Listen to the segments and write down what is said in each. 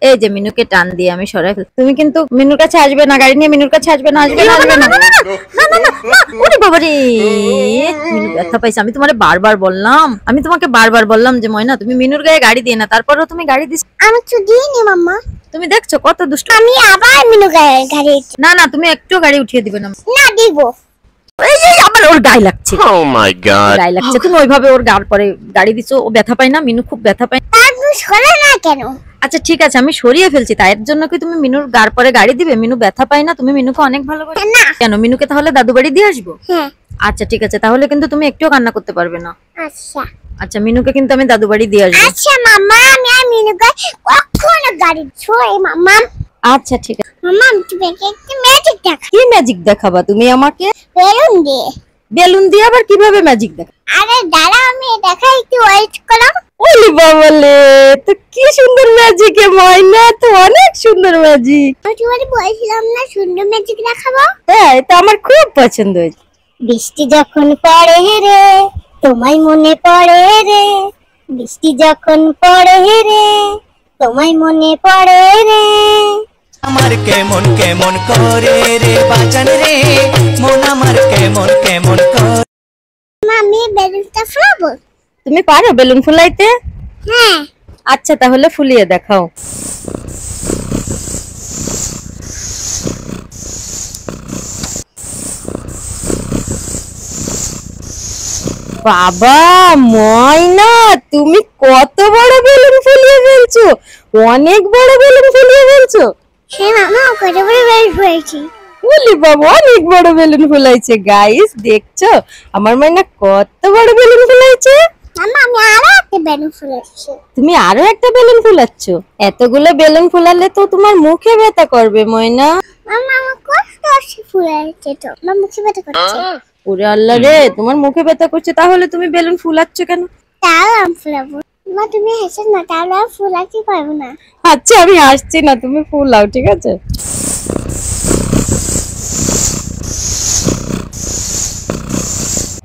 এই যে মিনুকে টান দিয়ে আমি সরাই ফেলছি। তুমি কিন্তু মিনুর কাছে আসবে না, গাড়ি নিয়ে মিনুর কাছে আসবে না, আসবে না, আসবে না। ওরে বাবা রে, মিনু ব্যথা পাইছে। আমি তোমারে বারবার বললাম, আমি তোমাকে বারবার বললাম যে ময়না তুমি মিনুর গায়ে গাড়ি দিয়ে না, তারপরেও তুমি গাড়ি দিছ। আমি তো দিইনি মাম্মা। তুমি দেখছো কত দুষ্ট। আমি আবার মিনু গায়ে গাড়ি। না না, তুমি একটু গাড়ি উঠিয়ে দিবে না। না দিব। এই যে আবার ওর গায়ে লাগছে। Oh my god, গায়ে লাগছে। তুমি ওইভাবে ওর গার পরে গাড়ি দিছো, ও ব্যথা পায় না? মিনু খুব ব্যথা পায়। তারপর সরে না কেন? আচ্ছা ঠিক আছে, আমি সরিয়ে ফেলছি, তাই এর জন্য কি তুমি মিনুর গার পরে গাড়ি দিবে? মিনু ব্যথা পায় না? তুমি মিনুকে অনেক ভালোবাসো। না। কেন, মিনুকে তাহলে দাদু বাড়ি দিয়ে আসবো? হ্যাঁ। আচ্ছা ঠিক আছে, তাহলে কিন্তু তুমি একটুও কান্না করতে পারবে না। আচ্ছা। আচ্ছা, মিনুকে কিন্তু আমি দাদু বাড়ি দিয়ে আসবো। আচ্ছা মাম্মা, আমি আর মিনু গায়ে কখনো গাড়ি ছোঁই মাম্মা। আচ্ছা ঠিক আছে। মাম্মা তুমি একটা ম্যাজিক দেখা। কি ম্যাজিক দেখাবা তুমি আমাকে? বেলুন দিয়ে। বেলুন দিয়ে আবার কিভাবে ম্যাজিক দেখা? আরে দাঁড়া, আমি দেখাই, একটু ওয়েট করো। ওলি বাবালে, তো কি সুন্দর ম্যাজিক এ ময়না, তো অনেক সুন্দর ম্যাজিক। আমি তোমাকে বলছিলাম না সুন্দর ম্যাজিক দেখাবো। হ্যাঁ, এটা আমার খুব পছন্দ হয়েছে। বৃষ্টি যখন পড়ে রে, তোমায় মনে পড়ে রে। বৃষ্টি যখন পড়ে রে, তোমায় মনে পড়ে রে। আমার কেমন কেমন করে রে বাজান রে, মন আমার কেমন কেমন করে। আমি বেলুনটা ফুলাবো। তুমি পারো বেলুন ফুলাইতে? হ্যাঁ। আচ্ছা তাহলে ফুলিয়ে দেখাও। বাবা ময়না, তুমি কত বড় বেলুন ফুলিয়ে ফেলছো, অনেক বড় বেলুন ফুলিয়ে ফেলছো। হ্যাঁ মামা, কত বড় বেলুন ফুলাইছি। বলি বাবা, অনেক বড় বেলুন ফুলাইছে। গাইস দেখছো আমার ময়না কত বড় বেলুন ফুলাইছে। মামা আমি আরো একটা বেলুন ফুলাচ্ছি। তুমি আরো একটা বেলুন ফুলাচ্ছ? এতগুলো বেলুন ফুলালে তো তোমার মুখে ব্যথা করবে ময়না। মামা আমার কষ্ট আসছে ফুলাইছে তো, আমার মুখে ব্যথা করছে। ওরে আল্লাহ রে, তোমার মুখে ব্যথা করছে, তাহলে তুমি বেলুন ফুলাচ্ছ কেন? তাহলে আমি ফুলাবো। মা তুমি হেসে না, তাহলে আমি ফুলাতে পারবো না। আচ্ছা আমি আসছি না, তুমি ফুলাও, ঠিক আছে?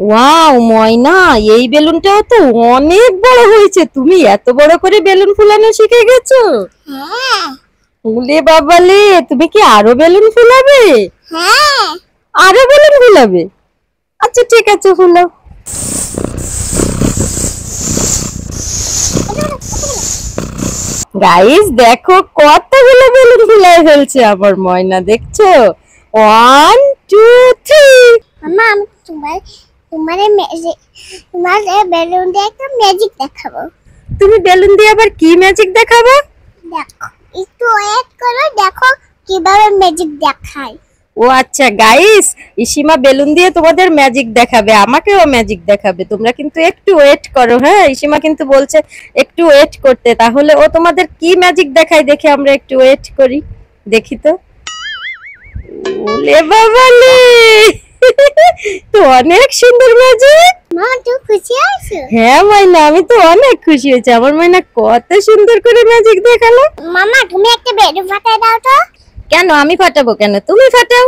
ওয়াও ময়না, এই বেলুনটাও তো অনেক বড় হয়েছে। তুমি এত বড় করে বেলুন ফুলানো শিখে গেছো? হ্যাঁ। ওলে বাবালে, তুমি কি আরো বেলুন ফুলাবে? হ্যাঁ। আরো বেলুন ফুলাবে? আচ্ছা ঠিক আছে, ফুলাও। গাইস দেখো কতগুলো বেলুন ফুলাই ফেলছে আমার ময়না, দেখছো? 1 2 3। মামা আমি তোমার বেলুন দিয়ে একটা ম্যাজিক দেখাবো। তুমি বেলুন দিয়ে আবার কি ম্যাজিক দেখাবে? দেখো, একটু ওয়েট করো, দেখো কিভাবে ম্যাজিক দেখায়। ও আচ্ছা গাইস, ইসিমা বেলুন দিয়ে তোমাদের ম্যাজিক দেখাবে, আমাকেও ম্যাজিক দেখাবে। তোমরা কিন্তু একটু ওয়েট করো। হ্যাঁ, ইসিমা কিন্তু বলছে একটু ওয়েট করতে। তাহলে ও তোমাদের কি ম্যাজিক দেখায় দেখে আমরা একটু ওয়েট করি, দেখি তো। ওলে বাবালে, তো অনেক সুন্দর ম্যাজিক। মা তুই খুশি আছো? হ্যাঁ মাইনা, আমি তো অনেক খুশি হয়েছি। আমার মাইনা কত সুন্দর করে ম্যাজিক দেখালো। মামা তুমি একটা বেলুন ফাটাই দাও তো। কেন, আমি ফাটাবো কেন? তুমি ফাটাও।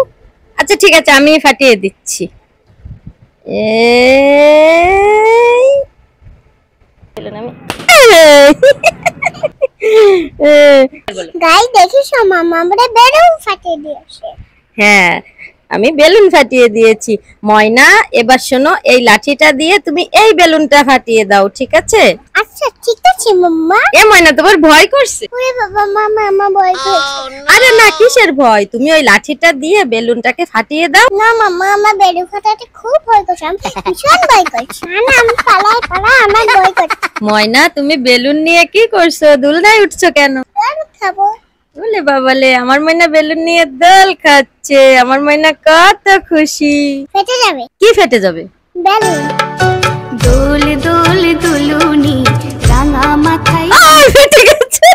আচ্ছা ঠিক আছে, আমি ফাটিয়ে দিচ্ছি। গাই দেখিস মামা, আমরা বেলুন ফাটিয়ে দিয়েছে। হ্যাঁ, আমি বেলুন ফাটিয়ে দিয়েছি। ময়না এবার শোনো, এই লাঠিটা দিয়ে তুমি এই বেলুনটা ফাটিয়ে দাও, ঠিক আছে? আচ্ছা ঠিক আছে মাম্মা। এ ময়না, তোমার ভয় করছে? ওরে বাবা মামা, আমার ভয় করছে। আরে না, কিসের ভয়? তুমি ওই লাঠিটা দিয়ে বেলুনটাকে ফাটিয়ে দাও। না মাম্মা, আমার বেলুন ফাটাতে খুব ভয় করছে, আমি ভীষণ ভয় করছি। না আমি পালাই আমার ভয় করছে। ময়না তুমি বেলুন নিয়ে কি করছো? দুলনায় উঠছো কেন? আমি খাবো। বলে বাবালে, আমার ময়না বেলুন নিয়ে দোল খাচ্ছে। আমার ময়না কত খুশি। ফেটে যাবে। কি ফেটে যাবে? বেলুন। দোল দোল দুলুনি রাঙা মাথায়। ফেটে গেছে।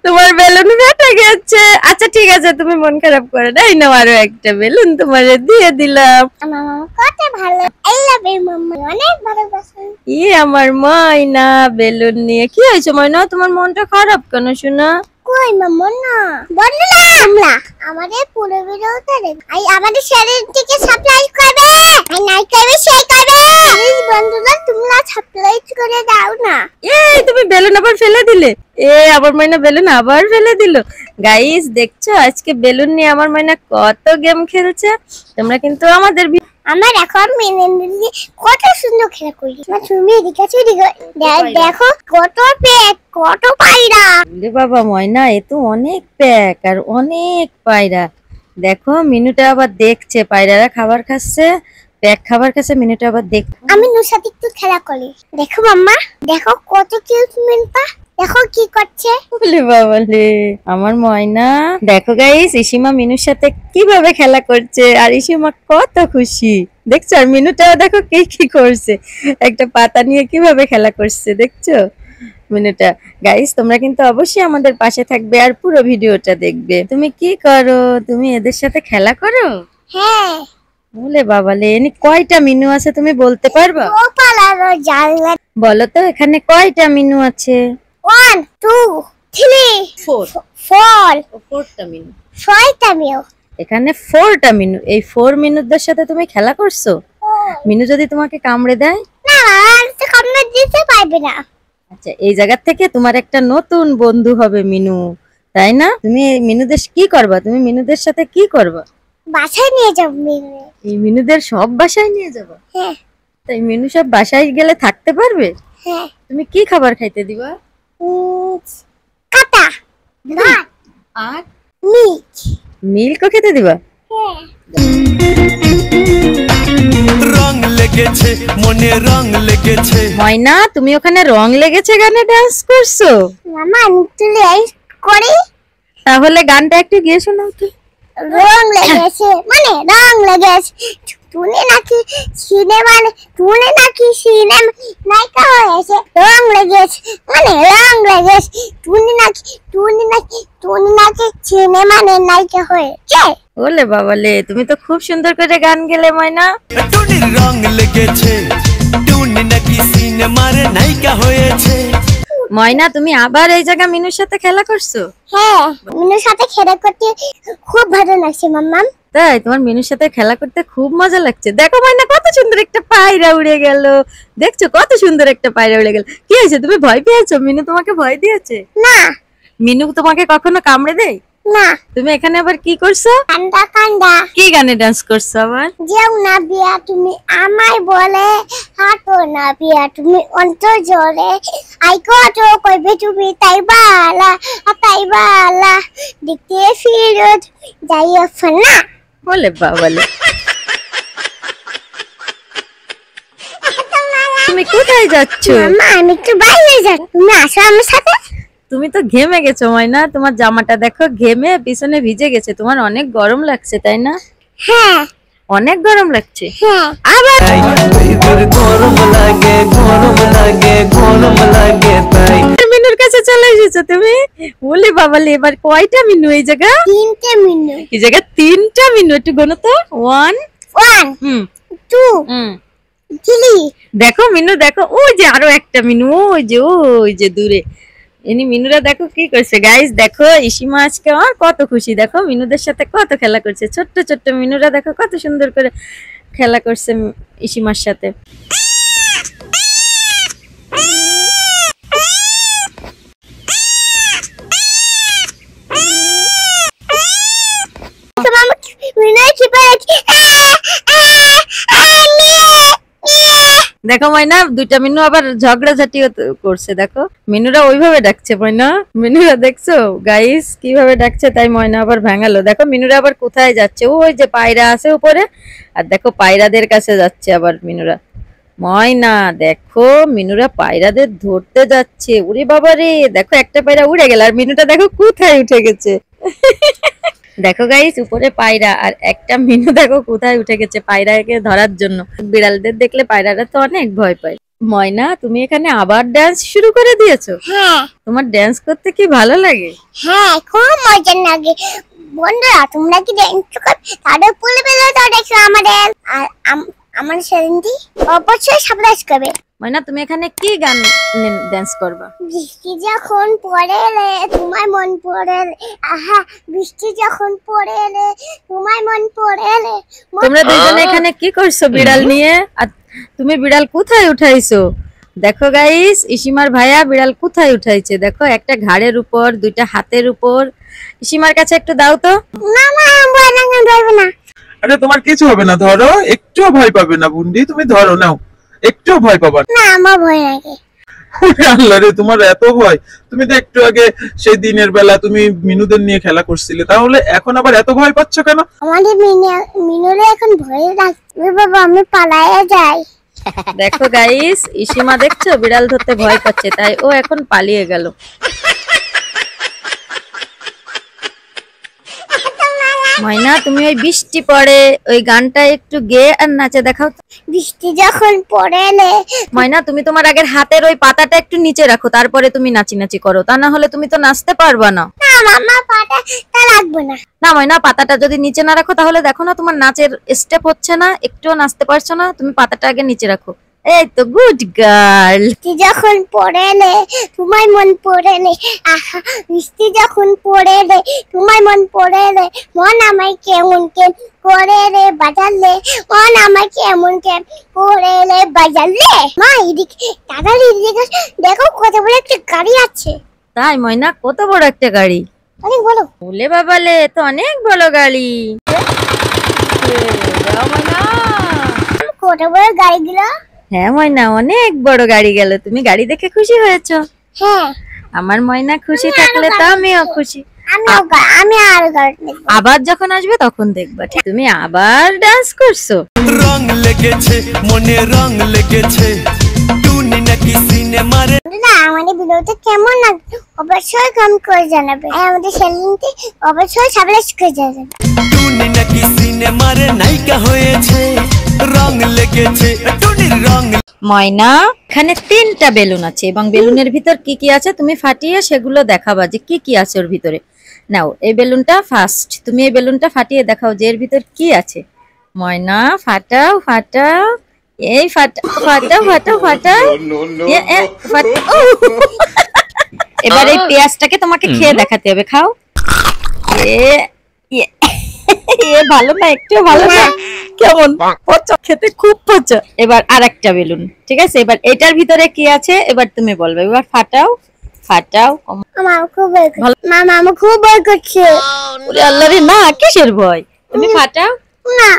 তোমার বেলুন ফেটে গেছে। আচ্ছা ঠিক আছে, তুমি মন খারাপ করে না, এই নাও আরো একটা বেলুন তোমারে দিয়ে দিলাম। আমার মামা কত ভালো। আই লাভ ইউ মাম্মা, অনেক ভালোবাসি। ই আমার ময়না বেলুন নিয়ে কি হয়েছে? ময়না তোমার মনটা খারাপ কেন শোনা? কই মাম্মা না বন্ধুরা আমরা আমাদের পুরো ভিডিওটা দেখো আর আমাদের চ্যানেলটিকে সাবস্ক্রাইব করবে আর লাইক করবে শেয়ার করবে প্লিজ বন্ধুরা তোমরা সাবস্ক্রাইব করে দাও না। এই তুমি বেলুন আবার ফেলে দিলে। আবার ময়না বেলুন আবার ফেলে দিল। গাইস দেখছো আজকে বেলুন নিয়ে আমার ময়না কত গেম খেলছে। তোমরা কিন্তু আমাদের আমার এখন মেনে কত সুন্দর খেলা করি তুমি এদিকে দেখো কত প্যাক কত পায়রা। বাবা ময়না এ তো অনেক প্যাক আর অনেক পায়রা। দেখো মিনুটা আবার দেখছে পায়রারা খাবার খাচ্ছে, প্যাক খাবার খাচ্ছে, মিনুটা আবার দেখ। আমি নুর সাথে একটু খেলা করি। দেখো মাম্মা দেখো কত কিউট মিনুটা দেখো কি করছে। বলে বাবালে আমার ময়না। দেখো গাইস ইসিমা মিনুর সাথে কিভাবে খেলা করছে আর ইসিমা কত খুশি দেখছো। আর মিনুটাও দেখো কি করছে, একটা পাতা নিয়ে কিভাবে খেলা করছে দেখছো মিনুটা। গাইস তোমরা কিন্তু অবশ্যই আমাদের পাশে থাকবে আর পুরো ভিডিওটা দেখবে। তুমি কি করো? তুমি এদের সাথে খেলা করো? হ্যাঁ। বলে বাবালে এনে কয়টা মিনু আছে তুমি বলতে পারবা? ও পালানো জানলা। বলো তো এখানে কয়টা মিনু আছে? 1 2 3 4 4টা মিনু। 6টা মিনু। এখানে 4টা মিনু। এই 4 মিনুদের সাথে তুমি খেলা করছো? মিনু যদি তোমাকে কামড়ে দেয়? না আর তো কামড়ে দিতে পারবে না। আচ্ছা এই জায়গা থেকে তোমার একটা নতুন বন্ধু হবে মিনু, তাই না? তুমি এই মিনুদের কি করবা? তুমি মিনুদের সাথে কি করবা? বাসায় নিয়ে যাব মিনু। এই মিনুদের সব বাসায় নিয়ে যাবা? হ্যাঁ। তাই মিনু সব বাসায় গেলে থাকতে পারবে? হ্যাঁ। তুমি কি খাবার খাইতে দিবা? কাটা ভাত আর মিল্ক। মিল্কও খেতে দিবা? হ্যাঁ। রং লেগেছে মনে রং লেগেছে। ময়না তুমি ওখানে রং লেগেছে গানে ডান্স করছো? মামা আমি তো ডান্স করি। তাহলে গানটা একটু গিয়ে শোনাও তো। রং লেগেছে মানে রং লেগেছে তুলে নাকি সিনেমা নায়িকা হয়েছে। রং লেগেছে মানে রং লেগেছে তুলে নাকি সিনেমা নায়িকা হয়েছে। বলে বাবালে তুমি তো খুব সুন্দর করে গান গেলে ময়না। টুনির রং লেগেছে টুনি নাকি সিনেমার নায়িকা হয়েছে। ময়না তুমি আবার এই জায়গা মিনুর সাথে খেলা করছো? হ্যাঁ মিনুর সাথে খেলা করতে খুব ভালো লাগছে মাম্মা। তাই তোমার মিনুর সাথে খেলা করতে খুব মজা লাগছে। দেখো ময়না কত সুন্দর একটা পায়রা উড়ে গেল। দেখছো কত সুন্দর একটা পায়রা উড়ে গেল। কি হয়েছে তুমি ভয় পেয়েছো? মিনু তোমাকে ভয় দিয়েছে? না। মিনু তোমাকে কখনো কামড়ে দেয় না। তুমি এখানে আবার কি করছো? কান্দা কি গানে ডান্স করছো আবার? যেও না বিয়া তুমি আমায় বলে হাঁটো না বিয়া তুমি অন্তর জলে আই কত কইবে তুমি তাই বালা দেখতে ফিরত যাইয়া ফানা। বলে বাবালে তুমি কোথায় যাচ্ছ? মামা আমি একটু বাইরে যাচ্ছি তুমি আসো আমার সাথে। তুমি তো ঘেমে গেছো ময়না, তোমার জামাটা দেখো ঘেমে পিছনে ভিজে গেছে। তোমার অনেক গরম লাগছে তাই না? হ্যাঁ অনেক গরম লাগছে। হ্যাঁ। আবার গরম লাগে তাই মিনুর কাছে চলে এসেছো তুমি। বলে বাবালে এবার কয়টা মিনু এই জায়গা? 3টে মিনু। এই জায়গা 3টা মিনু। একটু গোনো তো। 1 2 3। দেখো মিনু দেখো ওই যে আরো একটা মিনু ওই যে দূরে। ইনি মিনুরা দেখো কি করছে। গাইস দেখো ইসিমা আজকে আর কত খুশি। দেখো মিনুদের সাথে কত খেলা করছে। ছোট্ট ছোট্ট মিনুরা দেখো কত সুন্দর করে খেলা করছে ইসিমার সাথে। দেখো ময়না 2টা মিনু আবার ঝগড়াঝাটিও করছে। দেখো মিনুরা ওইভাবে ডাকছে ময়না। মিনুরা দেখছো গাইস কিভাবে ডাকছে, তাই ময়না আবার ভাঙালো। দেখো মিনুরা আবার কোথায় যাচ্ছে? ওই যে পায়রা আছে উপরে, আর দেখো পায়রাদের কাছে যাচ্ছে আবার মিনুরা। ময়না দেখো মিনুরা পায়রাদের ধরতে যাচ্ছে। ওরে বাবা রে, দেখো একটা পায়রা উড়ে গেল আর মিনুটা দেখো কোথায় উঠে গেছে। দেখো গাইস উপরে পায়রা আর একটা মিনু দেখো কোথায় উঠে গেছে পায়রাকে ধরার জন্য। বিড়ালদের দেখলে পায়রারা তো অনেক ভয় পায়। ময়না তুমি এখানে আবার ডান্স শুরু করে দিয়েছো? হ্যাঁ। তোমার ডান্স করতে কি ভালো লাগে? হ্যাঁ খুব মজা লাগে। বন্ধুরা তোমরা কি ডান্স করো? তাদের পুলে বেলা তো দেখো আমাদের আর আমার চ্যানেলটি অবশ্যই সাবস্ক্রাইব করবে। ময়না তুমি এখানে কি গান ড্যান্স করবা? বৃষ্টি যখন পড়ে রে তোমার মন পড়ে রে, আহা বৃষ্টি যখন পড়ে রে তোমার মন পড়ে রে। তোমরা দুইজনে এখানে কি করছো বিড়াল নিয়ে? আর তুমি বিড়াল কোথায় উঠাইছো? দেখো গাইস, ইসিমার ভাইয়া বিড়াল কোথায় উঠাইছে দেখো, একটা ঘাড়ের উপর, দুইটা হাতের উপর। ইসিমার কাছে একটু দাও তো। না না ভয় লাগে ধরবে না। আরে তোমার কিছু হবে না, ধরো, একটুও ভয় পাবে না বুন্ডি, তুমি ধরো, নাও, একটুও ভয় পাবা না। না আমার ভয় লাগে। ওরে আল্লাহ রে, তোমার এত ভয়! তুমি তো একটু আগে সেই দিনের বেলা তুমি মিনুদের নিয়ে খেলা করছিলে, তাহলে এখন আবার এত ভয় পাচ্ছ কেন? আমাদের মিনুরে এখন ভয় লাগছে বাবা, আমি পালায়ে যাই। দেখো গাইস, ইসিমা দেখছো বিড়াল ধরতে ভয় পাচ্ছে, তাই ও এখন পালিয়ে গেল। ময়না তুমি ওই বৃষ্টি পড়ে ওই গানটা একটু গেয়ে আর নাচে দেখাও তো। বৃষ্টি যখন পড়ে রে। ময়না তুমি তোমার আগের হাতের ওই পাতাটা একটু নিচে রাখো, তারপরে তুমি নাচি নাচি করো, তা না হলে তুমি তো নাচতে পারবা না। না মামা পাটা তা লাগবে না। না ময়না, পাতাটা যদি নিচে না রাখো তাহলে দেখো না তোমার নাচের স্টেপ হচ্ছে না, একটুও নাচতে পারছো না। তুমি পাতাটা আগে নিচে রাখো। এই তো গুড গার্ল। বৃষ্টি যখন পড়ে রে তোমার মন পড়ে রে, আহা বৃষ্টি যখন পড়ে রে তোমার মন পড়ে রে, মন আমায় কেমন কেম করে রে বাজালে, মন আমায় কেমন কেম করে রে বাজালে। মা এদিকে দাদার এদিকে দেখো কত বড় একটা গাড়ি আছে। তাই ময়না, কত বড় একটা গাড়ি? অনেক বড়। বলে বাবালে, তো অনেক বড় গাড়ি। যাও ময়না। কত বড় গাড়িগুলো। হ্যাঁ ময়না, অনেক বড় গাড়ি গেল। তুমি গাড়ি দেখে খুশি হয়েছো? হ্যাঁ আমার ময়না খুশি থাকলে তো আমিও খুশি। আমি আর গাড়ি দেখবো। আবার যখন আসবে তখন দেখবা। ঠিক, তুমি আবার ডান্স করছো। রং লেগেছে মনে, রং লেগেছে টুনি নাকি সিনেমারে। না আমাদের ভিডিওটা কেমন লাগবে অবশ্যই কমেন্ট করে জানাবে, আর আমাদের চ্যানেলটি অবশ্যই সাবস্ক্রাইব করে জানাবে। টুনি নাকি সিনেমারে নায়িকা হয়েছে, রং লেগেছে টুনির রং। ময়না, এখানে 3টা বেলুন আছে এবং বেলুনের ভিতর কি কি আছে তুমি ফাটিয়ে সেগুলো দেখাবা যে কি কি আছে ওর ভিতরে। নাও এই বেলুনটা ফার্স্ট, তুমি এই বেলুনটা ফাটিয়ে দেখাও যে এর ভিতর কি আছে। ময়না ফাটাও ফাটাও, এই ফাটাও ফাটাও ফাটাও ফাটাও। এবার এই পেঁয়াজটাকে তোমাকে খেয়ে দেখাতে হবে, খাও। ভালো না, একটু ভালো না, কেমন পচা, খেতে খুব পচা। এবার আরেকটা বেলুন, ঠিক আছে, এবার এটার ভিতরে কি আছে এবার তুমি বলবে। এবার ফাটাও ফাটাও। মামা খুব ভয় করছে। মামা আমার খুব ভয় করছে। ওরে আল্লাহ রে, না কিসের ভয়, তুমি ফাটাও। না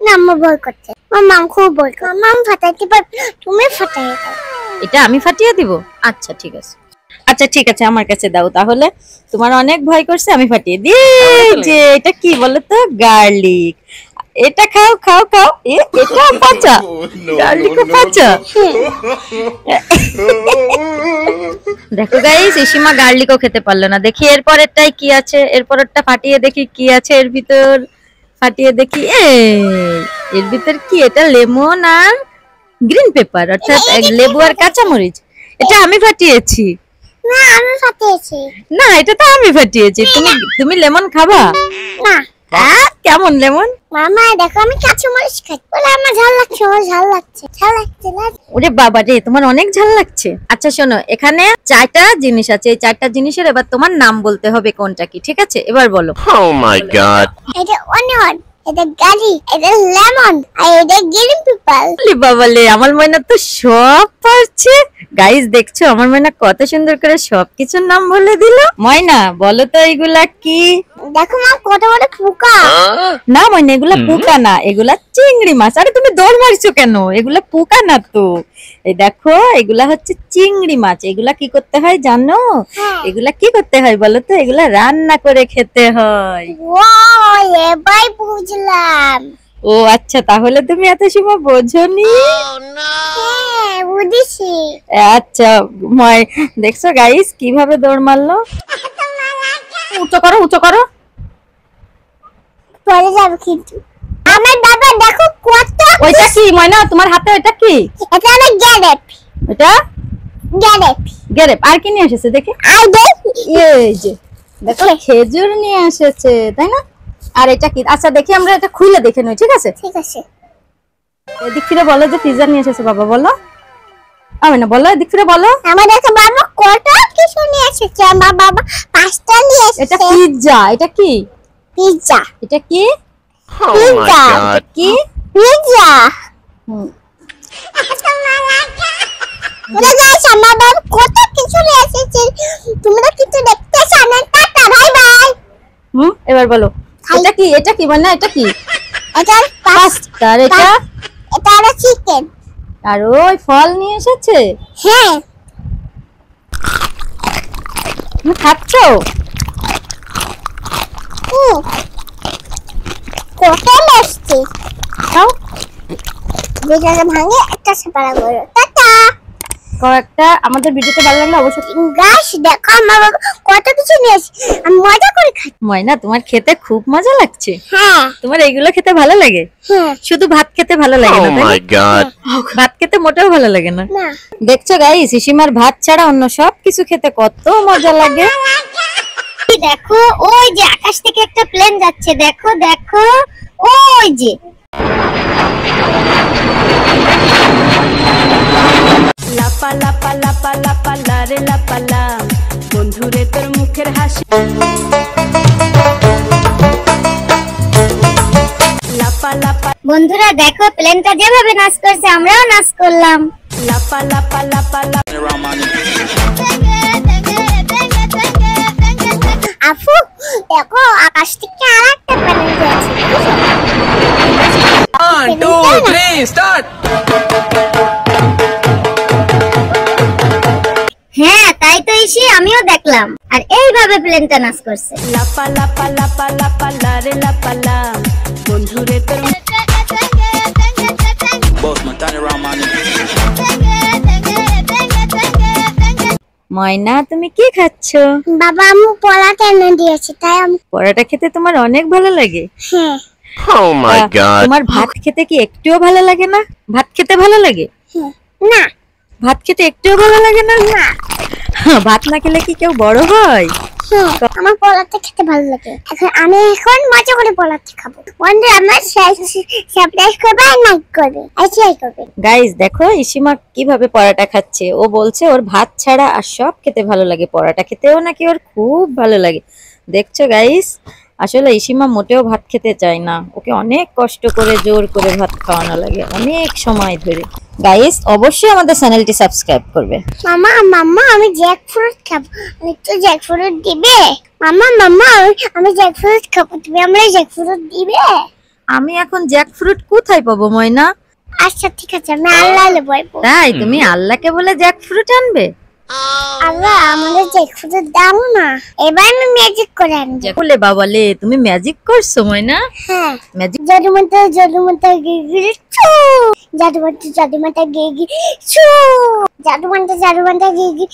না আমার ভয় করছে। মামা খুব ভয় করে। মামা ফাটাইতে পার, তুমি ফাটাই দাও। এটা আমি ফাটিয়ে দিব? আচ্ছা ঠিক আছে, আচ্ছা ঠিক আছে, আমার কাছে দাও তাহলে। তোমার অনেক ভয় করছে, আমি ফাটিয়ে দিই। যে এটা কি বলো তো, গার্লিক। এটা খাও খাও খাও। এটা পচা, গার্লিক পচা। দেখো গাইস, ইসিমা গার্লিকও খেতে পারলো না। দেখি এরপরেরটাই কি আছে, এরপরেরটা ফাটিয়ে দেখি কি আছে এর ভিতর। ফাটিয়ে দেখি, এর ভিতর কি? এটা লেমন আর গ্রিন পেপার, অর্থাৎ লেবু আর কাঁচামরিচ। এটা আমি ফাটিয়েছি। না আমি ফাটিয়েছি। না, এটা তো আমি ফাটিয়েছি। তুমি লেমন খাবা? না। কেমন লেমন? মামা দেখো আমি কাঁচামরিচ খাচ্ছি। বলে আমার ঝাল লাগছে, আমার ঝাল লাগছে, ঝাল লাগছে না। ওরে বাবা রে, তোমার অনেক ঝাল লাগছে। আচ্ছা শোনো, এখানে 4টা জিনিস আছে, এই 4টা জিনিসের এবার তোমার নাম বলতে হবে কোনটা কি, ঠিক আছে? এবার বলো। Oh my god. এটা অনিয়ন, এটা গাড়ি, এটা লেমন, আর এটা গ্রিন পেপার। ওরে বাবা লে, আমার ময়না তো সব পারছে। গাইস দেখছো আমার ময়না কত সুন্দর করে সবকিছুর নাম বলে দিল। ময়না বলো তো এগুলা কি? দেখো মা কত বড় পোকা। না ময়না, এগুলা পোকা না, এগুলা চিংড়ি মাছ। আরে তুমি দৌড় মারছো কেন? এগুলা পোকা না তো। এই দেখো, এগুলা হচ্ছে চিংড়ি মাছ। এগুলা কি করতে হয় জানো? এগুলা কি করতে হয় বলো তো? এগুলা রান্না করে খেতে হয়। ওয়াও, এবার বুঝলাম। ও আচ্ছা, তাহলে তুমি এত সময় বোঝোনি? হ্যাঁ বুঝেছি। আচ্ছা দেখছো গাইস কিভাবে দৌড় মারলো। উঁচু করো উঁচু করো। পরে যাবে কিন্তু। আমার বাবা দেখো কত। ওইটা কি ময়না তোমার হাতে? ওইটা কি? এটা আমার গ্যারেপ। এটা গ্যারেপ। গ্যারেপ। আর কি নিয়ে এসেছে দেখি? আর দেখ এই যে দেখো, খেজুর নিয়ে এসেছে, তাই না? আর এটা কি? আচ্ছা দেখি আমরা এটা খুলে দেখে নই, ঠিক আছে? ঠিক আছে। এদিক ফিরে বলো যে পিৎজা নিয়ে এসেছে বাবা, বলো। আমি না বলো, এদিক ফিরে বলো। আমাদের বাবা কত কিছু নিয়ে এসেছে। আমার বাবা পাস্তা নিয়ে এসেছে। এটা পিৎজা। এটা কি পিৎজা? এটা কি পিৎজা? কি পিৎজা? আমার বাবা কত কিছু নিয়ে এসেছে, তোমরা কিন্তু দেখতেছো না। Tata, bye bye. এবার বলো এটা কি? এটা কি মানে এটা কি? এটা পাস্তা। আর এটা? এটা হলো চিকেন। আর ওই ফল নিয়ে এসেছে। হ্যাঁ, তুমি খাচ্ছো? কত মিষ্টি। খাও। দুইটাকে ভাঙে একটা সেপারা করো। টাটা। কয়েকটা আমাদের ভিডিওতে ভালো লাগলে অবশ্যই। গাছ দেখো আমার বাবা কত কিছু নিয়ে এসেছে, আমি মজা করে খাই। ময়না, তোমার খেতে খুব মজা লাগছে। হ্যাঁ তোমার এইগুলো খেতে ভালো লাগে? হ্যাঁ। শুধু ভাত খেতে ভালো লাগে না? তাই না? ভাত খেতে মোটেও ভালো লাগে না। না, দেখছো গাইস, ইসিমার ভাত ছাড়া অন্য সব কিছু খেতে কত মজা লাগে। দেখো ওই যে আকাশ থেকে একটা প্লেন যাচ্ছে। দেখো দেখো ওই যে। লাপা লাপা লাপা লাপা লারে লাপা লা, বন্ধুরে তোর মুখের হাসি। লাপা লাপা বন্ধুরা দেখো প্লেনটা যেভাবে নাচ করছে আমরাও নাচ করলাম। লাপা লাপা লাপা লাপা। আফু দেখো আকাশ থেকে আরেকটা প্লেন যাচ্ছে। 1 2 3 স্টার্ট। হ্যাঁ তাই তো ইসি, আমিও দেখলাম। আর এইভাবে প্লেনটা নাচ করছে। লাপা লাপা লাপা লাপা লারে লাপা লা, বন্ধুরে তোর ময়না, তুমি কি খাচ্ছো? বাবা আমি পলাটা এনে দিয়েছে, তাই আমি। পরোটা খেতে তোমার অনেক ভালো লাগে? হ্যাঁ তোমার ভাত খেতে কি একটুও ভালো লাগে না? ভাত খেতে ভালো লাগে? না ভাত খেতে একটুও ভালো লাগে না? না। ভাত না খেলে কি কেউ বড় হয়? আমার পলাতে খেতে ভালো লাগে। আমি এখন মজা করে পলাতে খাবো। বন্ধু আমার সাবস্ক্রাইব করবে আর লাইক করবে আর শেয়ার করবে। গাইস দেখো ইসিমা কিভাবে পরোটা খাচ্ছে। ও বলছে ওর ভাত ছাড়া আর সব খেতে ভালো লাগে, পরোটা খেতেও নাকি ওর খুব ভালো লাগে। দেখছো গাইস, আসলে ইসিমা মোটেও ভাত খেতে চায় না, ওকে অনেক কষ্ট করে জোর করে ভাত খাওয়ানো লাগে অনেক সময় ধরে। গাইস অবশ্যই আমাদের চ্যানেলটি সাবস্ক্রাইব করবে। মামা মামা আমি জ্যাকফ্রুট খাবো, আমি একটু জ্যাকফ্রুট দিবে? মামা মামা আমি জ্যাকফ্রুট খাবো, তুমি আমরা জ্যাকফ্রুট দিবে? আমি এখন জ্যাকফ্রুট কোথায় পাবো ময়না? আচ্ছা ঠিক আছে, আমি আল্লাহ বলবো। তাই তুমি আল্লাহকে বলে জ্যাকফ্রুট আনবে? আল্লাহ আমাদের জ্যাকফ্রুটের দাম না, এবার আমি ম্যাজিক করে আনবো। বলে বাবালে তুমি ম্যাজিক করছো ময়না? হ্যাঁ ম্যাজিক জাদুমন্ত্র গিগি ছু, জাদুমন্ত্র গিগি ছু, জাদুমন্ত্র গিগি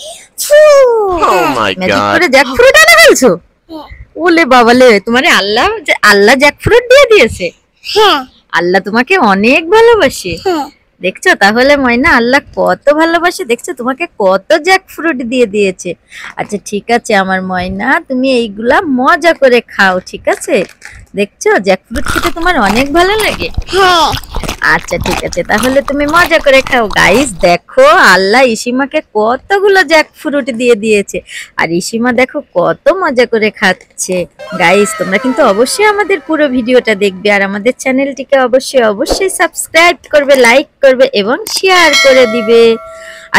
ছু। ম্যাজিক করে জ্যাকফ্রুট আনা ফেলছো? ওলে বাবালে, তোমারে আল্লাহ জ্যাকফ্রুট দিয়ে দিয়েছে? হ্যাঁ আল্লাহ তোমাকে অনেক ভালোবাসে। হ্যাঁ দেখছো তাহলে ময়না আল্লাহ কত ভালোবাসে, দেখছো তোমাকে কত জ্যাকফ্রুট দিয়ে দিয়েছে। আচ্ছা ঠিক আছে আমার ময়না, তুমি এইগুলা মজা করে খাও, ঠিক আছে? দেখছো জ্যাকফ্রুট খেতে তোমার অনেক ভালো লাগে। হ্যাঁ আচ্ছা ঠিক আছে, তাহলে তুমি মজা করে খাও। গাইস দেখো আল্লাহ ইসিমাকে কতগুলো জ্যাকফ্রুট দিয়ে দিয়েছে, আর ইসিমা দেখো কত মজা করে খাচ্ছে। গাইস তোমরা কিন্তু অবশ্যই আমাদের পুরো ভিডিওটা দেখবে, আর আমাদের চ্যানেলটিকে অবশ্যই সাবস্ক্রাইব করবে, লাইক করবে এবং শেয়ার করে দিবে।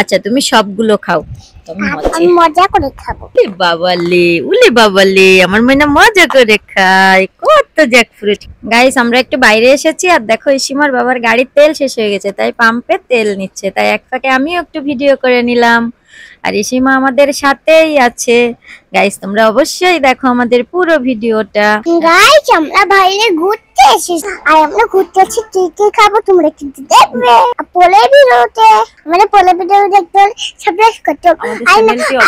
আচ্ছা তুমি সবগুলো খাও। আমি মজা করে খাবো। উলে বাবালে আমার ময়না মজা করে খায় কত জ্যাকফ্রুট। গাইস আমরা একটু বাইরে এসেছি, আর দেখো ইসিমার বাবার গাড়ির তেল শেষ হয়ে গেছে, তাই পাম্পে তেল নিচ্ছে, তাই এক ফাঁকে আমিও একটু ভিডিও করে নিলাম। আর ইসিমা আমাদের সাথেই আছে। গাইস তোমরা অবশ্যই দেখো আমাদের পুরো ভিডিওটা। গাইস আমরা বাইরে ঘুরতে এসেছি, আর আমরা ঘুরতে এসেছি কি কি খাবো তোমরা কিন্তু দেখবে। আর পরের ভিডিওতে দেখতে সাবস্ক্রাইব করতে হবে,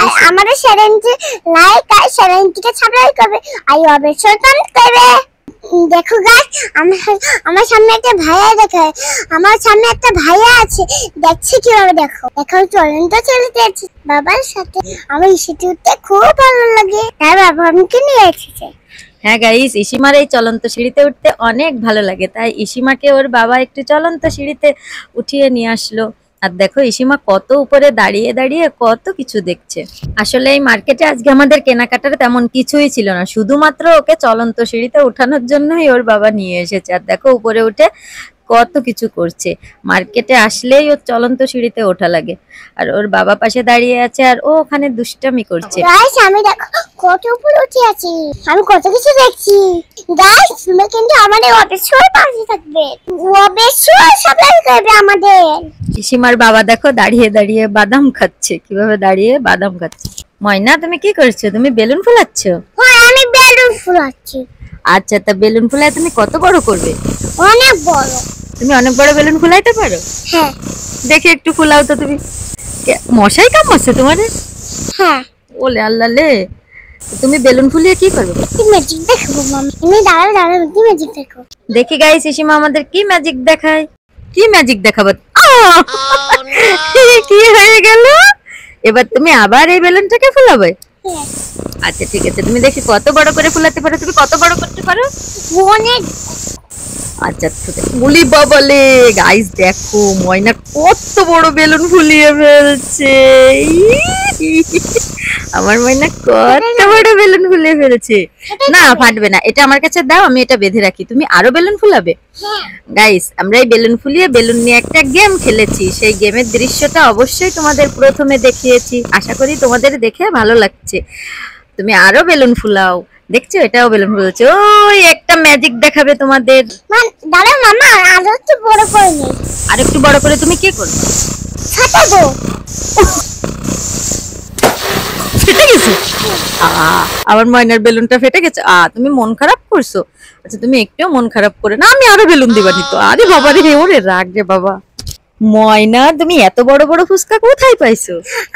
আর আমাদের চ্যানেলটি লাইক আর চ্যানেলটিকে সাবস্ক্রাইব করবে, আর অবশ্যই কমেন্ট করবে। দেখো গাইস আমার সামনে একটা ভাইয়া দেখায়, আমার সামনে একটা ভাইয়া আছে, দেখছি কিভাবে। দেখো চলন্ত চলতে আছে বাবার সাথে। আমার ইসিতে উঠতে খুব ভালো লাগে, তাই বাবা আমাকে নিয়ে এসেছে। হ্যাঁ গাইস ইসিমার এই চলন্ত সিঁড়িতে উঠতে অনেক ভালো লাগে, তাই ইসিমাকে ওর বাবা একটু চলন্ত সিঁড়িতে উঠিয়ে নিয়ে আসলো। আর দেখো ইসিমা কত উপরে দাঁড়িয়ে দাঁড়িয়ে কত কিছু দেখছে। আসলে এই মার্কেটে আজকে আমাদের কেনাকাটার তেমন কিছুই ছিল না, শুধুমাত্র ওকে চলন্ত সিঁড়িতে ওঠানোর জন্যই ওর বাবা নিয়ে এসেছে। আর দেখো উপরে উঠে কত কিছু করছে। মার্কেটে আসলেই ওর চলন্ত সিঁড়িতে ওঠা লাগে, আর ওর বাবা পাশে দাঁড়িয়ে আছে আর ও ওখানে দুষ্টামি করছে। গাইস আমি দেখো কত উপরে উঠে আছি, আমি কত কিছু দেখছি। গাইস তুমি কিন্তু আমাদের অবশ্যই পাশে থাকবে, অবশ্যই সাবস্ক্রাইব করবে আমাদের। ইসিমার বাবা দেখো দাঁড়িয়ে দাঁড়িয়ে বাদাম খাচ্ছে, কিভাবে দাঁড়িয়ে বাদাম খাচ্ছে। ময়না তুমি কি করছো? তুমি বেলুন ফুলাচ্ছ? হ্যাঁ আমি বেলুন ফুলাচ্ছি। আচ্ছা, তা বেলুন ফুলায় তুমি কত বড় করবে? অনেক বড়। তুমি অনেক বড় বেলুন ফুলাইতে পারো? হ্যাঁ দেখি একটু ফুলাও তো তুমি। মশাই কামড়ছে তোমার? হ্যাঁ। ওলে আল্লাহ লে, তুমি বেলুন ফুলিয়ে কি করবে? কি ম্যাজিক দেখাবো মামি, তুমি দাঁড়াও দাঁড়াও, কি ম্যাজিক দেখো। দেখি গাইস ইসিমা আমাদের কি ম্যাজিক দেখায়। কি ম্যাজিক দেখাবো? কি হয়ে গেল? এবার তুমি আবার এই বেলুনটাকে ফুলাবে? হ্যাঁ। আচ্ছা ঠিক আছে, তুমি দেখি কত বড় করে ফুলাতে পারো। তুমি কত বড় করতে পারো? অনেক। আচ্ছা বলি বাবালে, গাইস দেখো ময়না কত বড় বেলুন ফুলিয়ে ফেলছে। আমার ময়না কত বড় বেলুন ফুলিয়ে ফেলেছে। না ফাটবে না, এটা আমার কাছে দাও, আমি এটা বেঁধে রাখি। তুমি আরো বেলুন ফুলাবে? গাইস আমরা এই বেলুন ফুলিয়ে বেলুন নিয়ে একটা গেম খেলেছি, সেই গেমের দৃশ্যটা অবশ্যই তোমাদের প্রথমে দেখিয়েছি। আশা করি তোমাদের দেখে ভালো লাগছে। তুমি আরো বেলুন ফুলাও। দেখছো এটাও বেলুন ফুলছে। ওই একটা ম্যাজিক দেখাবে তোমাদের। দাঁড়াও মামা, আরো একটু বড় করে নেই। আর একটু বড় করে তুমি কি করবে? ফাটাবো। ফেটে গেছে? আমার ময়নার বেলুনটা ফেটে গেছে। তুমি মন খারাপ করছো? আচ্ছা তুমি একটু মন খারাপ করে না, আমি আরো বেলুন দিবা নিত। আরে বাবা রে, ওরে রাগ রে বাবা। ময়না তুমি এত বড় বড় ফুচকা কোথায় পাইছো?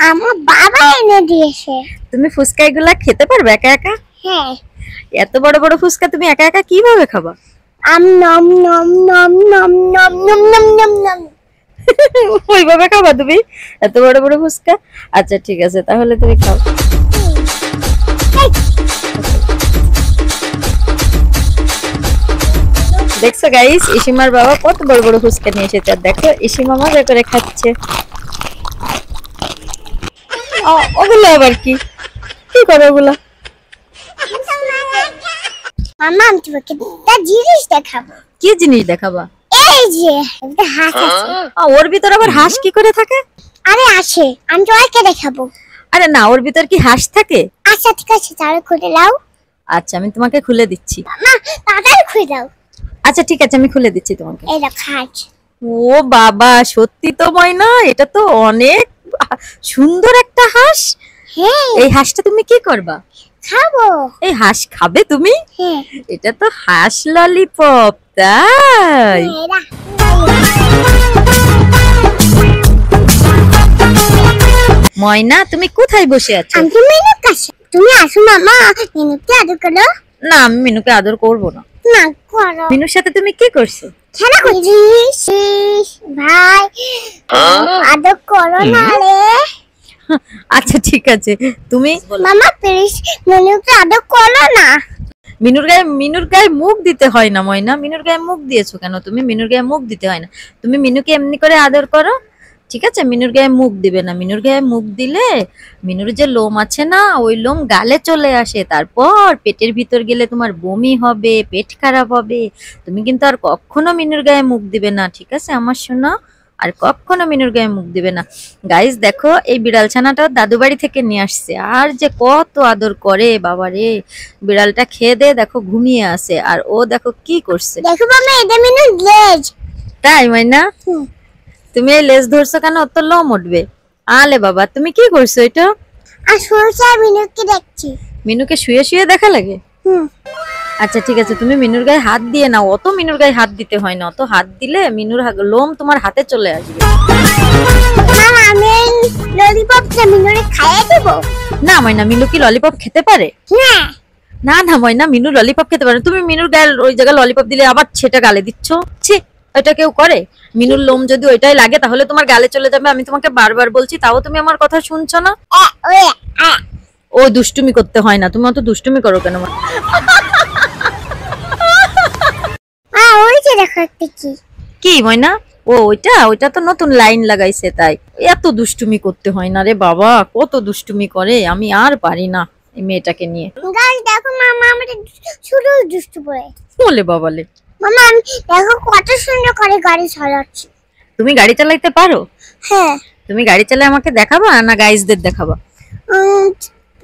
আমার বাবা এনে দিয়েছে। তুমি ফুচকা এগুলা খেতে পারবে একা একা? হ্যাঁ। এত বড় বড় ফুচকা তুমি একা একা কিভাবে খাবা? নম নম নম নম নম নম নম নম নম। ওইভাবে খাবা তুমি এত বড় বড় ফুচকা? আচ্ছা ঠিক আছে, তাহলে তুমি খাও। দেখছো গাইস ইসিমার বাবা কত বড় বড় ফুচকা নিয়ে এসেছে। আর দেখো ইসিমা মজা করে খাচ্ছে। ওগুলো আবার কি কি করে ওগুলা? মামা আমি তোমাকে একটা জিনিস দেখাবো। কি জিনিস দেখাবা? এই যে একটা হাঁস আছে। ওর ভিতর আবার হাঁস কি করে থাকে? আরে আসে, আমি তোমাকে দেখাবো। আরে না, ওর ভিতর কি হাঁস থাকে? আচ্ছা ঠিক আছে, তাহলে খুলে দাও। আচ্ছা আমি তোমাকে খুলে দিচ্ছি। মামা তাড়াতাড়ি খুলে দাও। আচ্ছা ঠিক আছে, আমি খুলে দিচ্ছি তোমাকে। এই দেখো হাঁস। ও বাবা, সত্যি তো ময়না, এটা তো অনেক সুন্দর একটা হাঁস। হ্যাঁ। এই হাঁসটা তুমি কি করবা? খাবো। এই হাঁস খাবে তুমি? হ্যাঁ। এটা তো হাঁস ললিপপ, তাই? এরা। ময়না তুমি কোথায় বসে আছো? আমি তো মিনুর কাছে। তুমি আসো মামা, মিনুকে আদর করো। না আমি মিনুকে আদর করব না। না করো। মিনুর সাথে তুমি কি করছো? খেলা করছিস ভাই, আদর করো না রে। আচ্ছা ঠিক আছে, তুমি মামা প্লিজ মিনুকে আদর করো না। মিনুর গায়ে মুখ দিতে হয় না ময়না। মিনুর গায়ে মুখ দিয়েছো কেন তুমি? মিনুর গায়ে মুখ দিতে হয় না। তুমি মিনুকে এমনি করে আদর করো, ঠিক আছে? মিনুর গায়ে মুখ দিবে না। মিনুর গায়ে মুখ দিলে মিনুর যে লোম আছে না, ওই লোম গালে চলে আসে, তারপর পেটের ভিতর গেলে তোমার বমি হবে, পেট খারাপ হবে। তুমি কিন্তু আর কখনো মিনুর গায়ে মুখ দিবে না, ঠিক আছে আমার সোনা? আর কখনো মিনুর গায়ে মুখ দিবে না। গাইস দেখো এই বিড়াল ছানাটাও দাদু বাড়ি থেকে নিয়ে আসছে, আর যে কত আদর করে বাবারে। বিড়ালটা খেয়ে দিয়ে দেখো ঘুমিয়ে আছে, আর ও দেখো কি করছে। দেখো মামা, এটা মিনুর লেজ। তাই ময়না? তুমি এই লেজ ধরছো কেন? অত লোম উঠবে। আলে বাবা, তুমি কি করছো এটা? আর সরষা মিনুকে দেখছি। মিনুকে শুয়ে শুয়ে দেখা লাগে? আচ্ছা ঠিক আছে, তুমি মিনুর গায়ে হাত দিয়ে নাও। অত মিনুর গায়ে হাত দিতে হয় না, অত হাত দিলে মিনুর লোম তোমার হাতে চলে আসবে। মামা আমি ললিপপটা মিনুরে খাইয়ে দেবো। না ময়না, মিনু কি ললিপপ খেতে পারে? হ্যাঁ। না না ময়না, মিনু ললিপপ খেতে পারে। তুমি মিনুর গায়ে ওই জায়গায় ললিপপ দিলে আবার সেটা গালে দিচ্ছ। ছি, এটা কেউ করে? মিনুর লোম যদি ওইটাই লাগে তাহলে তোমার গালে চলে যাবে। আমি তোমাকে বারবার বলছি, তাও তুমি আমার কথা শুনছো না। ও দুষ্টুমি করতে হয় না, তুমি অত দুষ্টুমি করো কেন? ওই যে দেখো একটা কি কি ময়না? ও ওইটা ওইটা তো নতুন লাইন লাগাইছে তাই। এত দুষ্টুমি করতে হয় না রে বাবা, কত দুষ্টুমি করে, আমি আর পারি না এই মেয়েটাকে নিয়ে। গাইস দেখো মামা আমাদের শুধু দুষ্টু পড়ে। বলে বাবালে, মামা আমি দেখো কত সুন্দর করে গাড়ি চালাচ্ছি। তুমি গাড়ি চালাইতে পারো? হ্যাঁ। তুমি গাড়ি চালিয়ে আমাকে দেখাবা না গাইসদের দেখাবা?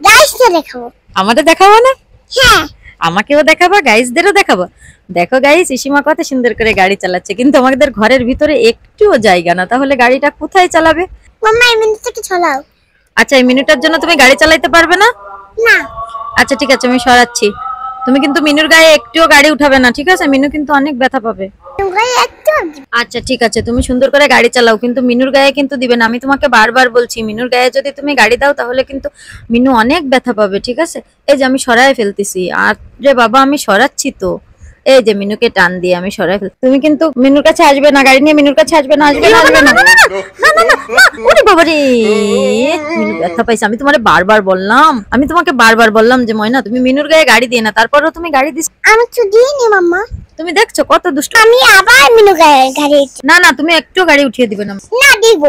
গাইসকে দেখাবো। আমাদের দেখাবো না? হ্যাঁ। আমাকেও দেখাবা, গাইসদেরও দেখাবা। দেখো গাইস, ইসিমা কত সুন্দর করে গাড়ি চালাচ্ছে, কিন্তু আমাদের ঘরের ভিতরে একটুও জায়গা না, তাহলে গাড়িটা কোথায় চালাবে? মামা এই মিনিটটাকে চালাও। আচ্ছা, এই মিনিটের জন্য তুমি গাড়ি চালাইতে পারবে না? না। আচ্ছা ঠিক আছে, আমি সরাচ্ছি। তুমি কিন্তু মিনুর গায়ে একটুও গাড়ি উঠাবে না, ঠিক আছে? মিনু কিন্তু অনেক ব্যথা পাবে। গাড়ি একটু। আচ্ছা ঠিক আছে, তুমি সুন্দর করে গাড়ি চালাও, কিন্তু মিনুর গায়ে কিন্তু দিবে না। আমি তোমাকে বারবার বলছি, মিনুর গায়ে যদি তুমি গাড়ি দাও তাহলে কিন্তু মিনু অনেক ব্যথা পাবে, ঠিক আছে? এই যে আমি সরায় ফেলতেছি। আর রে বাবা, আমি সরাচ্ছি তো। এই যে মিনুকে টান দিয়ে আমি সরাই ফেল। তুমি কিন্তু মিনুর কাছে আসবে না, গাড়ি নিয়ে মিনুর কাছে আসবে না, আসবে না, আসবে না। ওরে বাবা রে, মিনু ব্যথা পাইছে। আমি তোমারে বারবার বললাম, আমি তোমাকে বারবার বললাম যে ময়না তুমি মিনুর গায়ে গাড়ি দিয়ে না, তারপরেও তুমি গাড়ি দিস। আমি তো দিইনি মাম্মা। তুমি দেখছো কত দুষ্ট। আমি আবার মিনু গাড়ি। না না, তুমি একটু গাড়ি উঠিয়ে দিবে না। না দিব।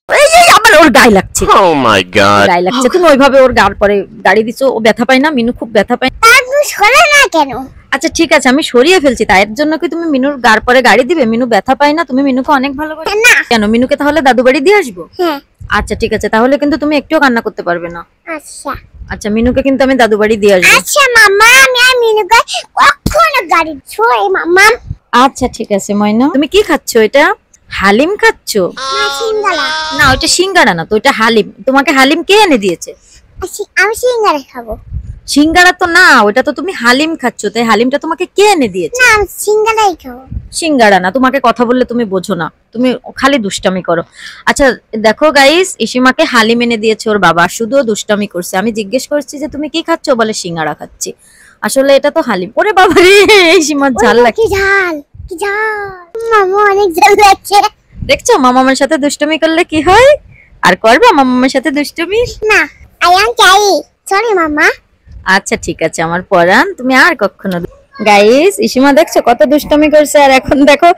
এই যে আবার ওর গায়ে লাগছে। Oh my god. গায়ে লাগছে, তুমি ওইভাবে ওর গার পরে গাড়ি দিছো, ও ব্যথা পায় না? মিনু খুব ব্যথা পায়। আপনি সরে না কেন? আচ্ছা ঠিক আছে, আমি সরিয়ে ফেলছি। তাই এর জন্য কি তুমি মিনুর গার পরে গাড়ি দিবে? মিনু ব্যথা পায় না? তুমি মিনুকে অনেক ভালোবাসো। না। কেন, মিনুকে তাহলে দাদু বাড়ি দিয়ে আসবো? হ্যাঁ। আচ্ছা ঠিক আছে, তাহলে কিন্তু তুমি একটুও কান্না করতে পারবে না। আচ্ছা। আচ্ছা, মিনুকে কিন্তু আমি দাদু বাড়ি দিয়ে আসবো। আচ্ছা মাম্মা, আমি আর মিনু কখনো গাড়ি ছোঁই মাম্মা। আচ্ছা ঠিক আছে ময়না। তুমি কি খাচ্ছো? এটা হালিম খাচ্ছো? না সিঙ্গারা। না, ওইটা সিঙ্গারা না তো, ওইটা হালিম। তোমাকে হালিম কে এনে দিয়েছে? আমি সিঙ্গারা খাবো। সিঙ্গারা তো না, ওটা তো তুমি হালিম খাচ্ছো। তাই হালিমটা তোমাকে কে এনে দিয়েছে? না আমি সিঙ্গারাই খাবো। সিঙ্গারা না। তোমাকে কথা বললে তুমি বোঝো না, তুমি খালি দুষ্টামি করো। আচ্ছা দেখো গাইস, ইসিমাকে হালিম এনে দিয়েছে ওর বাবা, শুধু দুষ্টামি করছে। আমি জিজ্ঞেস করছি যে তুমি কি খাচ্ছো, বলে সিঙ্গারা খাচ্ছি। আসলে এটা তো হালিম। ওরে বাবা রে, ইসিমার ঝাল লাগছে। কি ঝাল, কি ঝাল। মামা অনেক ঝাল লাগছে। দেখছো মামার সাথে দুষ্টুমি করলে কি হয়? আর করবে মামার সাথে দুষ্টুমি? না, আই এম চাই। সরি মামা। আচ্ছা ঠিক আছে আমার পরান, তুমি আর কখনো। গাইস, ইসিমা দেখছো কত দুষ্টুমি করছে, আর এখন দেখো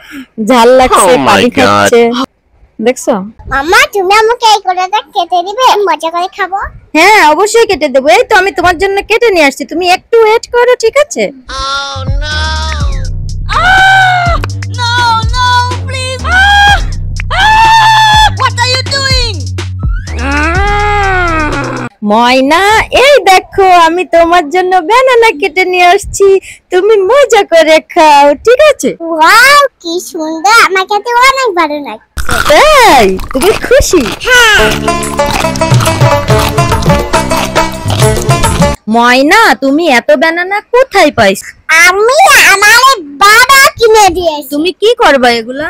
ঝাল লাগছে, Oh my পানি God. খাচ্ছে। দেখছো? মামা তুমি আমাকে এই করেটা কেটে দিবে, মজা করে খাবো। হ্যাঁ অবশ্যই কেটে দেবো। এই তো আমি তোমার জন্য কেটে নিয়ে আসছি, তুমি একটু ওয়েট করো, ঠিক আছে? ময়না, এই দেখো আমি তোমার জন্য ব্যানানা কেটে নিয়ে আসছি, তুমি মজা করে খাও, ঠিক আছে? ওয়াও কি সুন্দর, আমার কাছে অনেক ভালো লাগে। তাই তুমি খুশি? হ্যাঁ। ময়না, তুমি এত ব্যানানা কোথায় পাইছো? আমি আমার বাবা কিনে দিয়েছি। তুমি কি করবা এগুলা?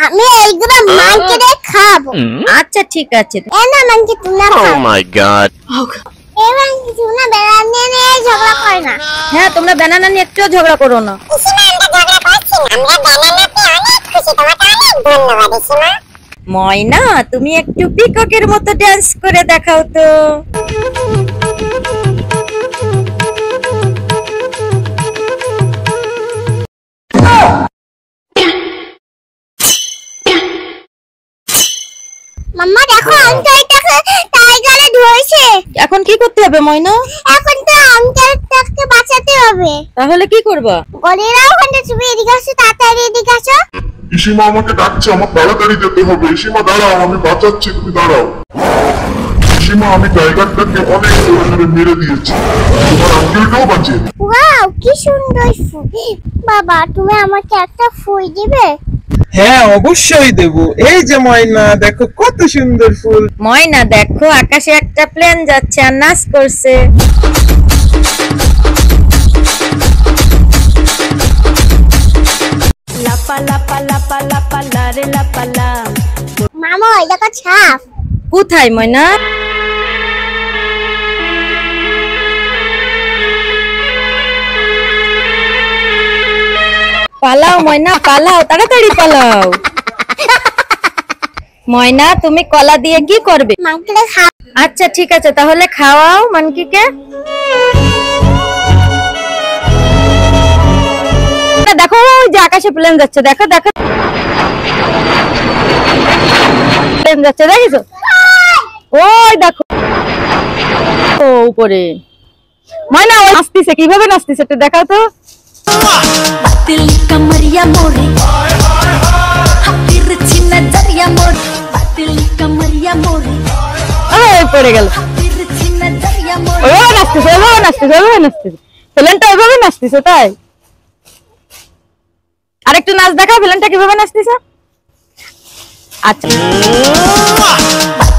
আমি এইগুলো মার্কেটে খাবো। আচ্ছা ঠিক আছে। এনা মানকে তুমি Oh খাও। my god. এবার কিছু না বেড়ানে নিয়ে ঝগড়া করে না। হ্যাঁ, তোমরা ব্যানানা নিয়ে একটু ঝগড়া করো না। ইসিমা আমরা ঝগড়া করছি না, আমরা বেড়ানাতে অনেক খুশি। তোমাকে অনেক ধন্যবাদ ইসিমা। ময়না, তুমি একটু পিককের মতো ডান্স করে দেখাও তো। মাম্মা দেখো আঙ্কেলটাকে টাইগারে ধরেছে। এখন কি করতে হবে ময়না? এখন তো আঙ্কেলটাকে বাঁচাতে হবে। তাহলে কি করবা? গরিরা ওখানে, তুমি এদিকে আসো, তাড়াতাড়ি এদিকে আসো। ইসিমা আমাকে ডাকছে, আমার তাড়াতাড়ি যেতে হবে। ইসিমা দাঁড়াও, আমি বাঁচাচ্ছি, তুমি দাঁড়াও। ইসিমা আমি টাইগারটাকে অনেক জোরে জোরে মেরে দিয়েছি, তোমার আঙ্কেলটাও বাঁচিয়ে। ওয়াও কি সুন্দর ফুল। বাবা তুমি আমাকে একটা ফুল দিবে? হ্যাঁ অবশ্যই দেবো। এই যে ময়না, দেখো কত সুন্দর ফুল। ময়না দেখো, আকাশে একটা প্লেন যাচ্ছে আর নাচ করছে। লাপা লাপা লাপা লাপা লারে লাপা লা। মামা ওই দেখো ছাপ। কোথায় ময়না? পালাও ময়না, পালাও, তাড়াতাড়ি পালাও। ময়না, তুমি কলা দিয়ে কি করবে? মাংকলে খাও। আচ্ছা ঠিক আছে, তাহলে খাওয়াও মানকিকে। দেখো ওই যে আকাশে প্লেন যাচ্ছে, দেখো দেখো প্লেন যাচ্ছে, দেখেছো? ওই দেখো ও উপরে ময়না ওই নাচতেছে, কিভাবে নাচতেছে একটু দেখাও তো। दिल कमरिया मोरे तिरछी नजरिया मोरे दिल कमरिया मोरे ওই পড়ে গেল। तिरछी नजरिया मोरे ওইভাবে নাচতেছে, ওইভাবে নাচতেছে, ওইভাবে নাচতেছে, প্লেনটা ওইভাবে নাচতেছে। তাই আরেকটু নাচ দেখাও, প্লেনটা কিভাবে নাচতেছে। আচ্ছা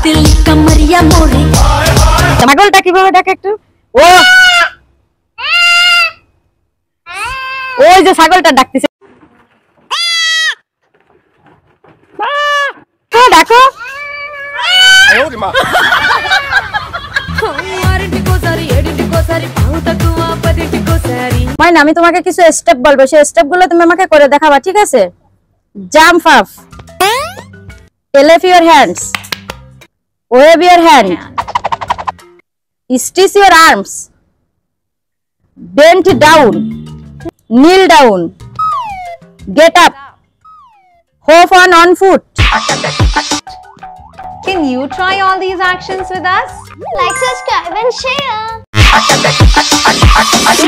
दिल कमरिया मोरे ছাগলটা কিভাবে দেখে একটু। ও ওই যে ছাগলটা ডাকতেছে, দেখো মাইনা আমি তোমাকে কিছু স্টেপ বলবো, সেই স্টেপ গুলো তুমি আমাকে করে দেখাবা, ঠিক আছে? Jump up, lift your hands, wave your hand, stretch your arms, bend down, kneel down, get up, hop on one foot. Can you try all these actions with us? Like, subscribe and share.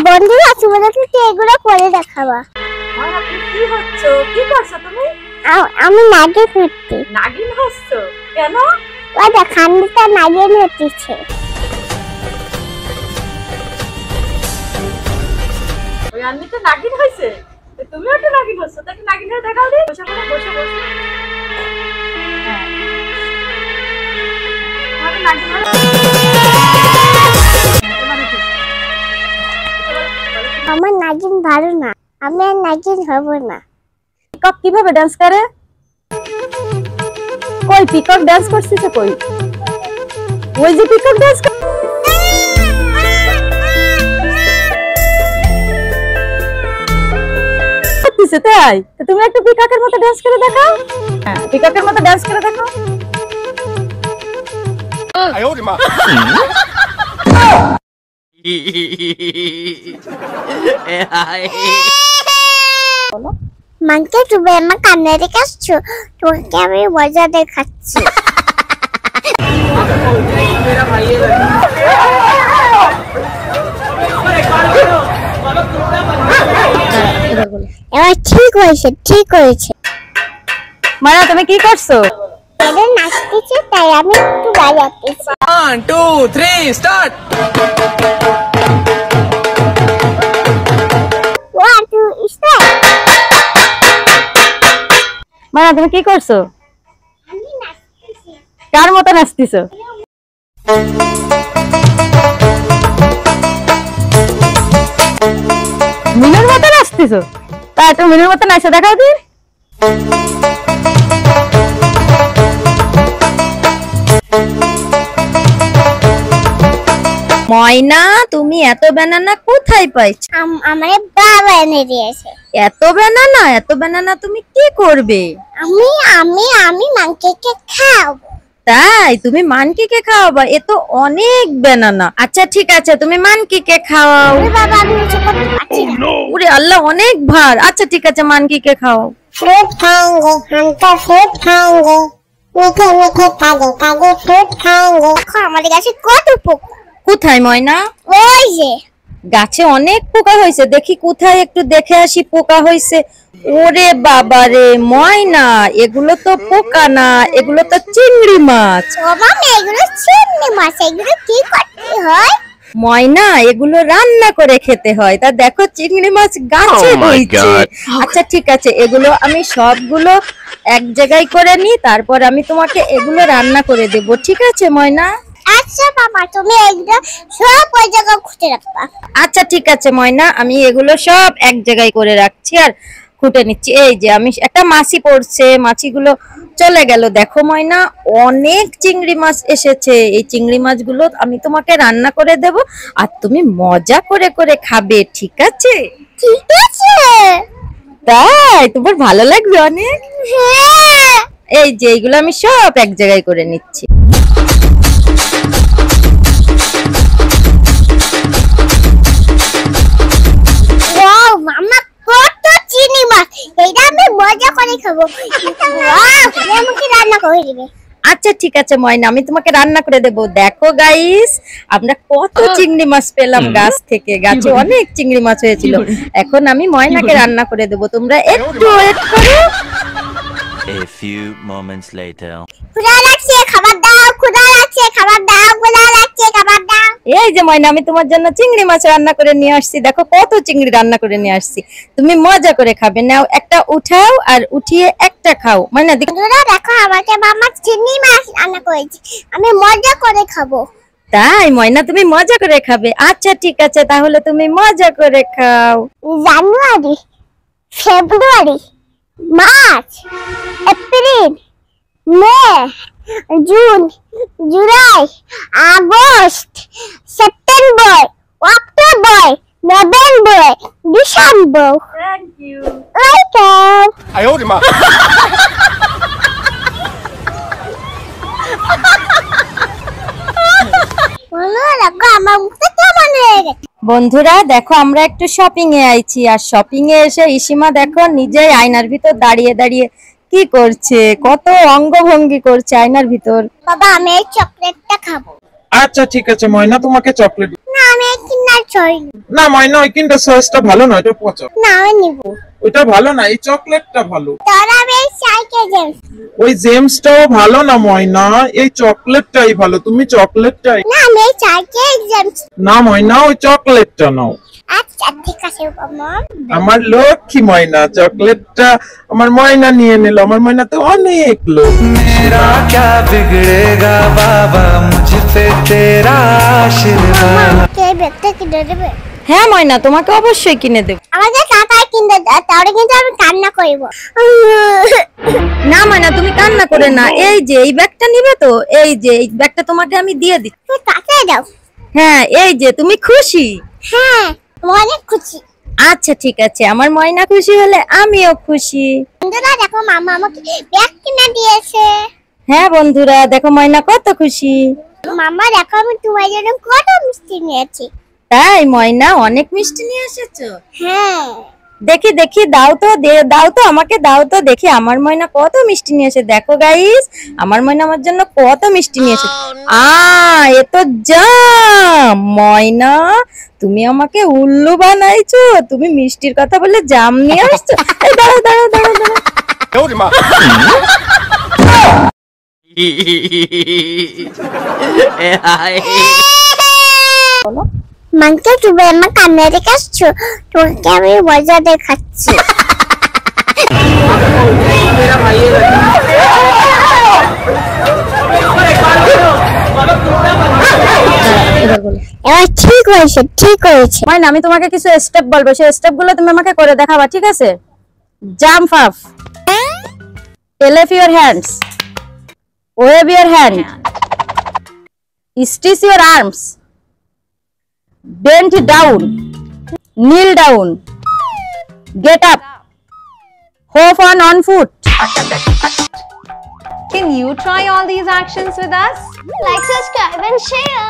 বন্ধুরা তোমাদেরকে এগুলো করে দেখাবো। কি হচ্ছে, কি করছো তুমি? আমি নাগিন হচ্ছি। নাগিন হচ্ছো কেন? ওই খান্ডিটা নাগিন হচ্ছে। ওই আন্নিটা নাগিন হইছে, তুমিও তো নাগিন হচ্ছো, তাকে নাগিন হয়ে দেখাও দি। বসে বসে বসে বসে হ্যাঁ আমি নাগিন হয়ে আমার নাগিন ভালো না, আমি আর নাগিন হব না। পিকক কিভাবে ডান্স করে? কই পিকক ডান্স করছিস কই? ওই যে পিকক ডান্স করতেছে, তাই তো তুমি একটু পিককের মতো ডান্স করে দেখাও। হ্যাঁ পিককের মতো ডান্স করে দেখাও। মানকে তুমি আমার কান্না দেখাচ্ছো, তোমাকে আমি মজা দেখাচ্ছি। এবার ঠিক হয়েছে, ঠিক হয়েছে। মায়া তুমি কি করছো? এদের নাচতেছে তাই আমি একটু বাজাতেছি। 1 2 3 স্টার্ট 1 2 স্টার্ট। মায়া তুমি কি করছো? আমি নাচতেছি। কার মতো নাচতেছো? মিনুর মতো নাচতেছো? তা তুমি মিনুর মতো নাচে দেখাও দি। ময়না তুমি এত ব্যানানা কোথায় পাইছো? আমারে বাবা এনে দিয়েছে। এত ব্যানানা তুমি কি করবে? আমি আমি আমি মাংকিকে খাওয়াবো। তাই তুমি মানকিকে খাওয়াবা? এ তো অনেক ব্যানানা। আচ্ছা ঠিক আছে তুমি মানকিকে খাওয়াও। ওরে বাবা আমি কিছু করতে পারছি না। ওরে আল্লাহ অনেক ভার। আচ্ছা ঠিক আছে মানকিকে খাওয়াও। फ्रूट खाएंगे हम तो फ्रूट खाएंगे मीठे मीठे ताजे ताजे फ्रूट खाएंगे। देखो हमारे गाছে কত পোকা। কোথায় ময়না? ওই যে গাছে অনেক পোকা হয়েছে, দেখি কোথায় একটু দেখে আসি পোকা হয়েছে। ওরে বাবা রে ময়না, এগুলো তো পোকা না, এগুলো তো চিংড়ি মাছ। বাবা এগুলো চিংড়ি মাছ, এগুলো কি করতে হয়? ময়না এগুলো রান্না করে খেতে হয়। তা দেখো চিংড়ি মাছ গাছে হয়েছে। আচ্ছা ঠিক আছে এগুলো আমি সবগুলো এক জায়গায় করে নি, তারপর আমি তোমাকে এগুলো রান্না করে দেব, ঠিক আছে ময়না? আচ্ছা বাবা তুমি এগুলো সব ওই জায়গায় খুঁজে রাখবা। আচ্ছা ঠিক আছে ময়না, আমি এগুলো সব এক জায়গায় করে রাখছি আর খুঁটে নিচ্ছি। এই যে আমি একটা মাছি পড়ছে, মাছিগুলো চলে গেল। দেখো ময়না অনেক চিংড়ি মাছ এসেছে। এই চিংড়ি মাছগুলো আমি তোমাকে রান্না করে দেব আর তুমি মজা করে করে খাবে, ঠিক আছে? ঠিক আছে। তাই তোমার ভালো লাগবে অনেক? হ্যাঁ এই যে এইগুলো আমি সব এক জায়গায় করে নিচ্ছি। ওয়াও মামা কত চিনি দিবে। আচ্ছা ঠিক আছে ময়না, আমি তোমাকে রান্না করে দেবো। দেখো গাইস, আমরা কত চিংড়ি মাছ পেলাম গাছ থেকে, গাছে অনেক চিংড়ি মাছ হয়েছিল। এখন আমি ময়নাকে রান্না করে দেবো, তোমরা একটু ওয়েট করো। A few moments later. ক্ষুধা লাগছে, খাবার দাও, ক্ষুধা লাগছে, খাবার দাও, ক্ষুধা লাগছে, খাবার দাও। এই যে ময়না, আমি তোমার জন্য চিংড়ি মাছ রান্না করে নিয়ে আসছি। দেখো কত চিংড়ি রান্না করে নিয়ে আসছি, তুমি মজা করে খাবে। নাও একটা উঠাও আর উঠিয়ে একটা খাও। ময়না দেখো। বন্ধুরা দেখো, আমাকে মামা চিংড়ি মাছ রান্না করেছে, আমি মজা করে খাবো। তাই ময়না, তুমি মজা করে খাবে? আচ্ছা ঠিক আছে, তাহলে তুমি মজা করে খাও। January, February, March, April, May, June, July, August, September, October, November, December. Thank you. Welcome. বন্ধুরা দেখো, আমার মুখটা কেমন হয়ে গেছে। বন্ধুরা দেখো, আমরা একটু শপিং এ আইছি, আর শপিং এ এসে ইসিমা দেখো নিজেই আয়নার ভিতর দাঁড়িয়ে দাঁড়িয়ে কি করছে, কত অঙ্গভঙ্গি করছে আয়নার ভিতর। বাবা, আমি এই চকলেটটা খাবো। আচ্ছা ঠিক আছে ময়না, তোমাকে চকলেট। না, আমি এই কিনার ছড়ি। না ময়না, ওই কিন্ডার সসটা ভালো না, এটা পচা। না, আমি নিবো। ওইটা ভালো না, এই চকলেটটা ভালো। তারা আমি এই সাইকেল জেমস। ওই জেমসটাও ভালো না ময়না, এই চকলেটটাই ভালো, তুমি চকলেটটাই। না, আমি এই সাইকেল জেমস। না ময়না, ওই চকলেটটা নাও। আচ্ছা ঠিক আছে বাবা। আমার লক্ষ্মী ময়না, চকলেটটা আমার ময়না নিয়ে নিল। আমার ময়না তো অনেক লোক। मेरा क्या बिगड़ेगा बाबा मुझ पे तेरा आशीर्वाद। কে ব্যাগটা কিনে দেবে? হ্যাঁ ময়না, তোমাকে অবশ্যই কিনে দেব। আমাকে টাকায় কিনে দাও, তাহলে কিন্তু আমি কান্না করবো। না ময়না, তুমি কান্না করে না। এই যে এই ব্যাগটা নিবে তো, এই যে এই ব্যাগটা তোমাকে আমি দিয়ে দিচ্ছি। তুই টাকায় দাও। হ্যাঁ, এই যে তুমি খুশি? হ্যাঁ, আমি অনেক খুশি। আচ্ছা ঠিক আছে, আমার ময়না খুশি হলে আমিও খুশি। বন্ধুরা দেখো, মামা আমাকে ব্যাগ কিনে দিয়েছে। হ্যাঁ বন্ধুরা দেখো, ময়না কত খুশি। মামা দেখো, আমি তোমার জন্য কত মিষ্টি নিয়েছি। তাই ময়না, অনেক মিষ্টি নিয়ে এসেছো? হ্যাঁ। দেখি দেখি, দাও তো, দাও তো, আমাকে দাও তো দেখি আমার ময়না কত মিষ্টি নিয়ে এসে। দেখো গাইস, আমার ময়না আমার জন্য কত মিষ্টি নিয়ে এসে। এ তো জাম। ময়না, তুমি আমাকে উল্লু বানাইছো, তুমি মিষ্টির কথা বলে জাম নিয়ে আসছো। এই দাঁড়াও দাঁড়াও দাঁড়াও দাঁড়াও। মানকে তুমি আমার কান্না দেখাচ্ছো, তোমাকে আমি মজা দেখাচ্ছি। এবার ঠিক হয়েছে, ঠিক হয়েছে। ময়না, আমি তোমাকে কিছু স্টেপ বলবো, সেই স্টেপ গুলো তুমি আমাকে করে দেখাবা, ঠিক আছে? Jump up, elevate your hands, wave your hand, stretch your arms, bend down, kneel down, get up, hop on one foot. Can you try all these actions with us? Like, subscribe and share.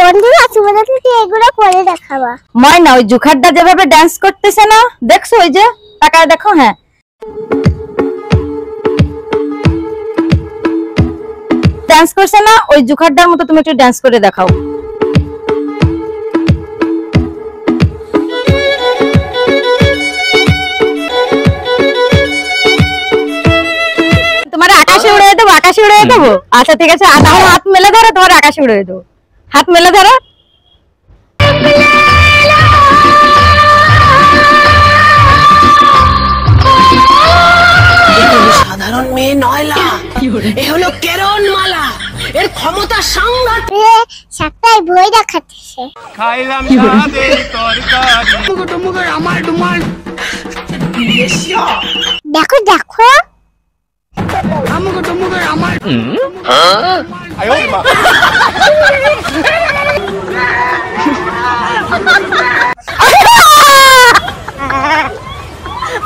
বন্ধুরা তোমাদেরকে কি এগুলো করে দেখাবা? ময়না, ওই জুখারটা যেভাবে dance করতেছে না, দেখছো? ওই যে তাকায় দেখো। হ্যাঁ, ডান্স করছে না? ওই জুখারটার মতো তুমি একটু ডান্স করে দেখাও। তোমার আকাশে উড়িয়ে দেবো, আকাশে উড়িয়ে দেবো। আচ্ছা ঠিক আছে, তাহলে হাত মেলে ধরো, তোমার আকাশে উড়িয়ে দেবো। হাত মেলে ধরো। সাধারণ মেয়ে নয়লা, এ হলো কেরণ মালা, এর ক্ষমতা সাংঘাতিক। সাতটায় বই দেখাচ্ছে। খাইলাম সাদের তরকারি। আমার ডুমাল দেখো দেখো, আমাকে ডুমুকে আমার আয়ো মা।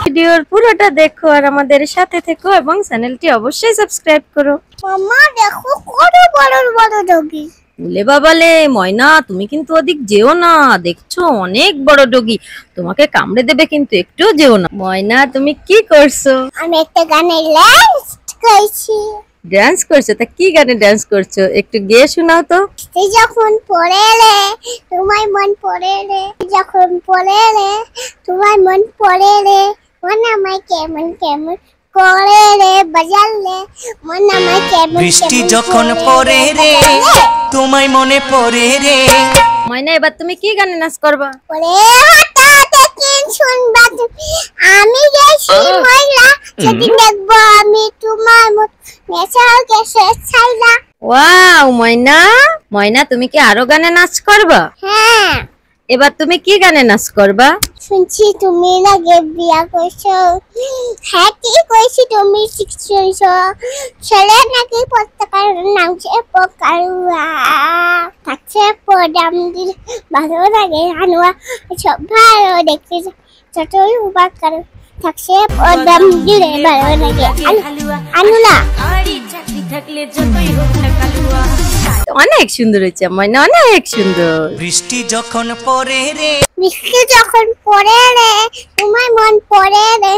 ভিডিওর পুরোটা দেখো আর আমাদের সাথে থেকো, এবং চ্যানেলটি অবশ্যই সাবস্ক্রাইব করো। মামা দেখো কত বড় বড় ডগি। বলে বাবালে ময়না, তুমি কিন্তু ওদিক যেও না, দেখছো অনেক বড় ডগি, তোমাকে কামড়ে দেবে, কিন্তু একটুও যেও না। ময়না তুমি কি করছো? আমি একটা গানে ডান্স করছি। ডান্স করছো? তা কি গানে ডান্স করছো, একটু গেয়ে শোনাও তো। তুই যখন পড়ে এলে তোমার মন পড়ে এলে, যখন পড়ে এলে তোমার মন পড়ে এলে, মন আমায় কেমন কেমন করে রে বাজালে, মন আমায় কেমন বৃষ্টি যখন পড়ে রে তোমায় মনে পড়ে রে। ময়না এবার তুমি কি গানে নাচ করবা? ওরে হঠাৎ একদিন শুনবা তুমি আমি গেছি ময়লা, সেদিন দেখবো আমি তোমার মত নেশার কেসে ছাইলা। ওয়াও ময়না, ময়না তুমি কি আরো গানে নাচ করবা? হ্যাঁ। এবার তুমি কি গানে নাচ করবা? শুনছি তুমি নাকি বিয়া করছো। হ্যাঁ ঠিক কইছি, তুমি শিখছো। ছেলে নাকি পতাকার নামছে পোকারুয়া, থাকছে পদাম দিল ভালো লাগে আনুয়া, সব ভালো দেখতে যতই উপাক করো থাকছে পদাম দিলে ভালো লাগে আনুলা। অনেক সুন্দর হয়েছে ময়না, অনেক সুন্দর। বৃষ্টি যখন পড়ে রে, বৃষ্টি যখন পড়ে রে তোমার মন পড়ে রে,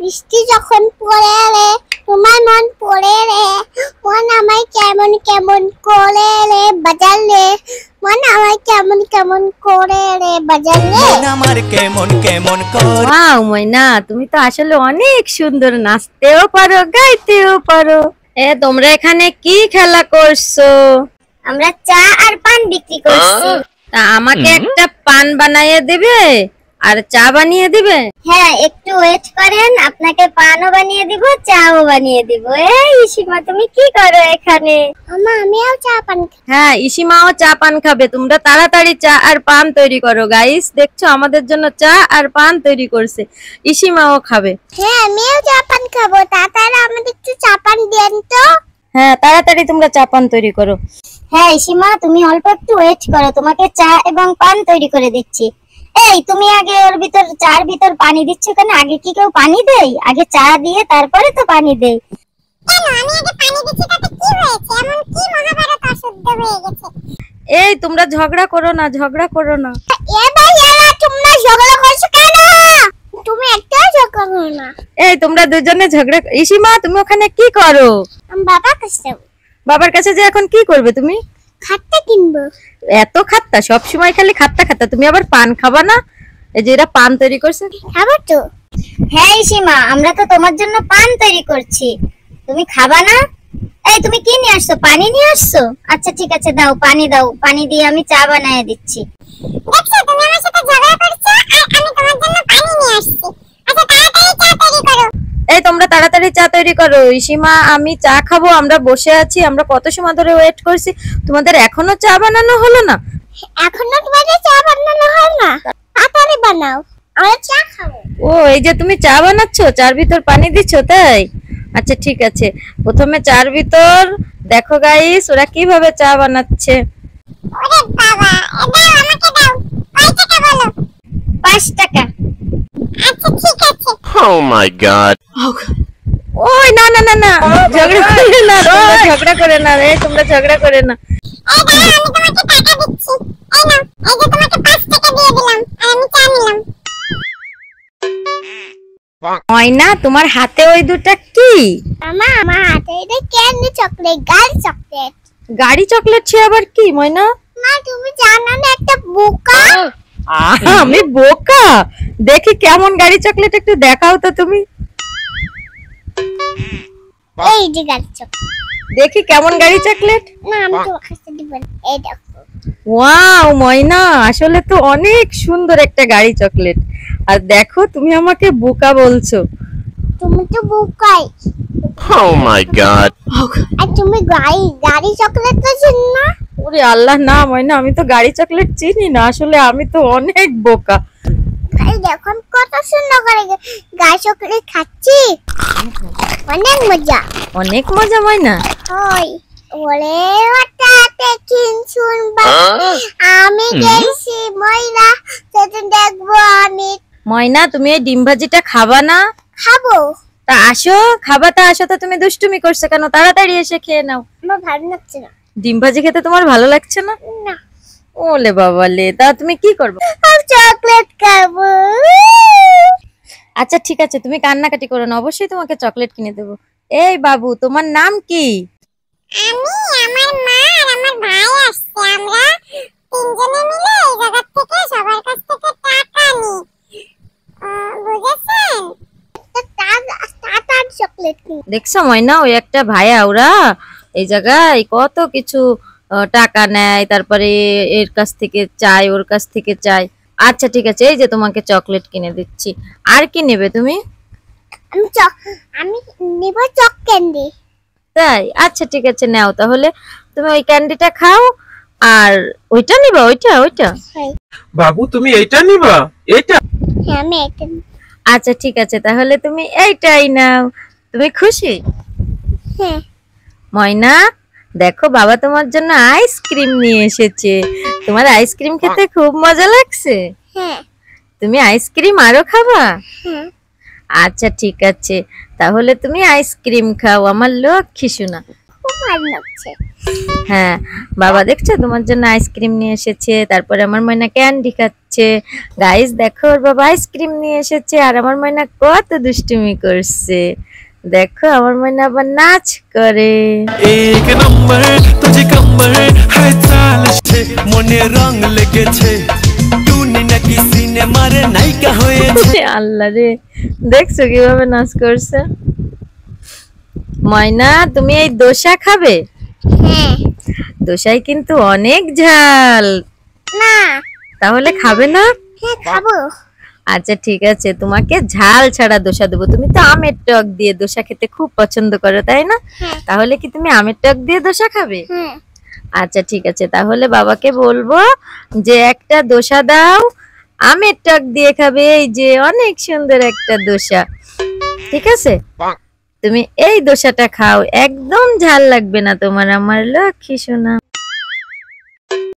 বৃষ্টি যখন পড়ে রে তোমার মন পড়ে রে, মন আমায় কেমন কেমন করে রে বাজালে, মন আমায় কেমন কেমন করে রে বাজালে। মন আমার কেমন কেমন করে। ওয়াও ময়না, তুমি তো আসলে অনেক সুন্দর, নাচতেও পারো গাইতেও পারো। তোমরা এখানে কি খেলা করছো? আমরা চা আর পান বিক্রি করছি। তা আমাকে একটা পান বানিয়ে দিবে আর চা বানিয়ে দিবে? হ্যাঁ একটু ওয়েট করেন, আপনাকে পানও বানিয়ে দিব চাও বানিয়ে দিব। এই ইসিমা তুমি কি করো এখানে? আমা আমিও চা পান। হ্যাঁ ইসিমাও চা পান খাবে, তোমরা তাড়াতাড়ি চা আর পান তৈরি করো। গাইস দেখছো আমাদের জন্য চা আর পান তৈরি করছে, ইসিমাও খাবে। হ্যাঁ আমিও চা পান খাবো, তাড়াতাড়ি আমাদের একটু চা পান দেন তো। হ্যাঁ তাড়াতাড়ি তোমরা চা পান তৈরি করো। হ্যাঁ ইসিমা তুমি অল্প একটু ওয়েট করো, তোমাকে চা এবং পান তৈরি করে দিচ্ছি। এই তুমি আগে ওর ভিতর চার ভিতর পানি দিচ্ছ কেন? আগে কি কেউ পানি দেয়? আগে চা দিয়ে তারপরে তো পানি দেয়। কেন আমি আগে পানি দিচ্ছি তাতে কি হয়েছে? এমন কি মহাভারত অশুদ্ধ হয়ে গেছে? এই তোমরা ঝগড়া করো না, ঝগড়া করো না। এ ভাইয়ারা তোমরা ঝগড়া করছো কেন? তুমি একটা ঝগড়া করো না। এই তোমরা দুজনে ঝগড়া, ইসিমা তুমি ওখানে কি করো? আমি বাবার কাছে। বাবার কাছে যে এখন কি করবে তুমি? খাট্টা কিনবো। এত খাট্টা, সব সময় খালি খাট্টা খাট্টা, তুমি আবার পান খাবা না? এই যে এরা পান তৈরি করছে। খাবো তো। হ্যাঁ ইসিমা আমরা তো তোমার জন্য পান তৈরি করছি, তুমি খাবা না? এই তুমি কি নিয়ে আসছো? পানি নিয়ে আসছো? আচ্ছা ঠিক আছে দাও পানি দাও, পানি দিয়ে আমি চা বানিয়ে দিচ্ছি। দেখছো তুমি আমার সাথে ঝগড়া করছো আর আমি তোমার জন্য পানি নিয়ে আসছি। আচ্ছা তাড়াতাড়ি চা তৈরি করো। এই তোমরা তাড়াতাড়ি চা তৈরি করো। ইসিমা আমি চা খাবো, আমরা বসে আছি, আমরা কত সময় ধরে ওয়েট করছি, তোমাদের এখনো চা বানানো হলো না? এখনো তোমাদের চা বানানো হয় না? তাড়াতাড়ি বানাও, আমরা চা খাবো। ও এই যে তুমি চা বানাচ্ছো, চার ভিতর পানি দিচ্ছ তাই? আচ্ছা ঠিক আছে, প্রথমে চার ভিতর দেখো গাইস ওরা কিভাবে চা বানাচ্ছে। ওরে বাবা, দাও আমাকে দাও। কয় টাকা বলো? 5 টাকা। আচ্ছা ঠিক আছে। Oh my god. ওই না না না না, ঝগড়া করে না, তোমরা ঝগড়া করে না, এই তোমরা ঝগড়া করে না। এই দাঁড়াও আমি তোমাকে টাকা দিচ্ছি। এই নাও, এই যে তোমাকে 5 টাকা দিয়ে দিলাম আর আমি চা নিলাম। ময়না তোমার হাতে ওই দুটা কি? আমার হাতে এটা ক্যান্ডি চকলেট, গাড়ি চকলেট। গাড়ি চকলেট সে আবার কি ময়না? মা তুমি জানো না একটা বোকা? আমি বোকা? দেখি কেমন গাড়ি চকলেট, একটু দেখাও তো তুমি। এই যে গাড়ি চকলেট। দেখি কেমন গাড়ি চকলেট। না আমি তো কাছে দিব না। এই দেখো। ওয়াও ময়না, আসলে তো অনেক সুন্দর একটা গাড়ি চকলেট। আর দেখো তুমি আমাকে বোকা বলছো। তুমি তো বোকাই। Oh my god. আর তুমি গাড়ি চকলেট তো চিনো না? ওরে আল্লাহ, না ময়না আমি তো গাড়ি চকলেট চিনি না, আসলে আমি তো অনেক বোকা। এই দেখুন কত সুন্দর করে গাড়ি চকলেট খাচ্ছি, অনেক মজা। অনেক মজা ময়না। হয় ওরে হঠাৎ একদিন শুনবা আমি গেছি ময়লা, সেদিন দেখবো আমি। ময়না তুমি এই ডিম ভাজিটা খাবা না? খাবো। তা আসো, খাবা তা আসো, তো তুমি দুষ্টুমি করছো কেন? তাড়াতাড়ি এসে খেয়ে নাও। আমার ভালো লাগছে না। ডিম ভাজি খেতে তোমার ভালো লাগছে না? না, ওলে বাবালে, তা তুমি কি করবে? আমি চকলেট খাবো। আচ্ছা ঠিক আছে, তুমি কান্নাকাটি করো না, অবশ্যই তোমাকে চকলেট কিনে দেবো। এই বাবু, তোমার নাম কি? আমি, আমার মা আর আমার ভাই আসছে। আমরা তিনজনে মিলে এই জায়গা থেকে সবার কাছ থেকে টাকা নিই। বুঝেছেন? টাকা চকলেট কিনি। দেখছো ময়না, ওই একটা ভাইয়া ওরা এই জায়গায় কত কিছু টাকা নেয়, তারপরে এর কাছ থেকে চাই, ওর কাছ থেকে চাই। আচ্ছা ঠিক আছে, এই যে তোমাকে চকলেট কিনে দিচ্ছি। আর কি নেবে তুমি? আমি নেব চক ক্যান্ডি। তাই? আচ্ছা ঠিক আছে, নাও তাহলে তুমি ওই ক্যান্ডিটা খাও। আর ওইটা নিবা? ওইটা বাবু তুমি এইটা নিবা? এইটা? হ্যাঁ, আমি এটা। আচ্ছা ঠিক আছে, তাহলে তুমি এইটাই নাও। তুমি খুশি? হ্যাঁ। ময়না, দেখো বাবা তোমার জন্য আইসক্রিম নিয়ে এসেছে। তোমার আইসক্রিম খেতে খুব মজা লাগছে? হ্যাঁ। তুমি আইসক্রিম আরো খাবা? হ্যাঁ। আচ্ছা ঠিক আছে, তাহলে তুমি আইসক্রিম খাও আমার লক্ষ্মী সোনা। খুব ভালো লাগছে। হ্যাঁ, বাবা দেখছো তোমার জন্য আইসক্রিম নিয়ে এসেছে, তারপরে আমার ময়না ক্যান্ডি খাচ্ছে। গাইস দেখো, ওর বাবা আইসক্রিম নিয়ে এসেছে আর আমার ময়না কত দুষ্টুমি করছে। দেখো আমার ময়না আবার নাচ করে। এক নম্বর তুঝে কম্বর হায় চাল সে মনে রং লেগেছে টুনি নাকি সিনেমার নায়িকা হয়েছে। আল্লাহ রে, দেখছো কিভাবে নাচ করছে। ময়না, তুমি এই দোসা খাবে? হ্যাঁ। দোসায় কিন্তু অনেক ঝাল। না। তাহলে খাবে না? হ্যাঁ, খাবো। আচ্ছা ঠিক আছে, তোমাকে ঝাল ছাড়া দোসা দেবো। তুমি তো আমের টক দিয়ে দোসা খেতে খুব পছন্দ করো, তাই না? হ্যাঁ। তাহলে কি তুমি আমের টক দিয়ে দোসা খাবে? হ্যাঁ। আচ্ছা ঠিক আছে, তাহলে বাবাকে বলবো যে একটা দোসা দাও, আমের টক দিয়ে খাবে। এই যে অনেক সুন্দর একটা দোসা, ঠিক আছে? তুমি এই দোসাটা খাও, একদম ঝাল লাগবে না তোমার আমার লক্ষ্মী সোনা।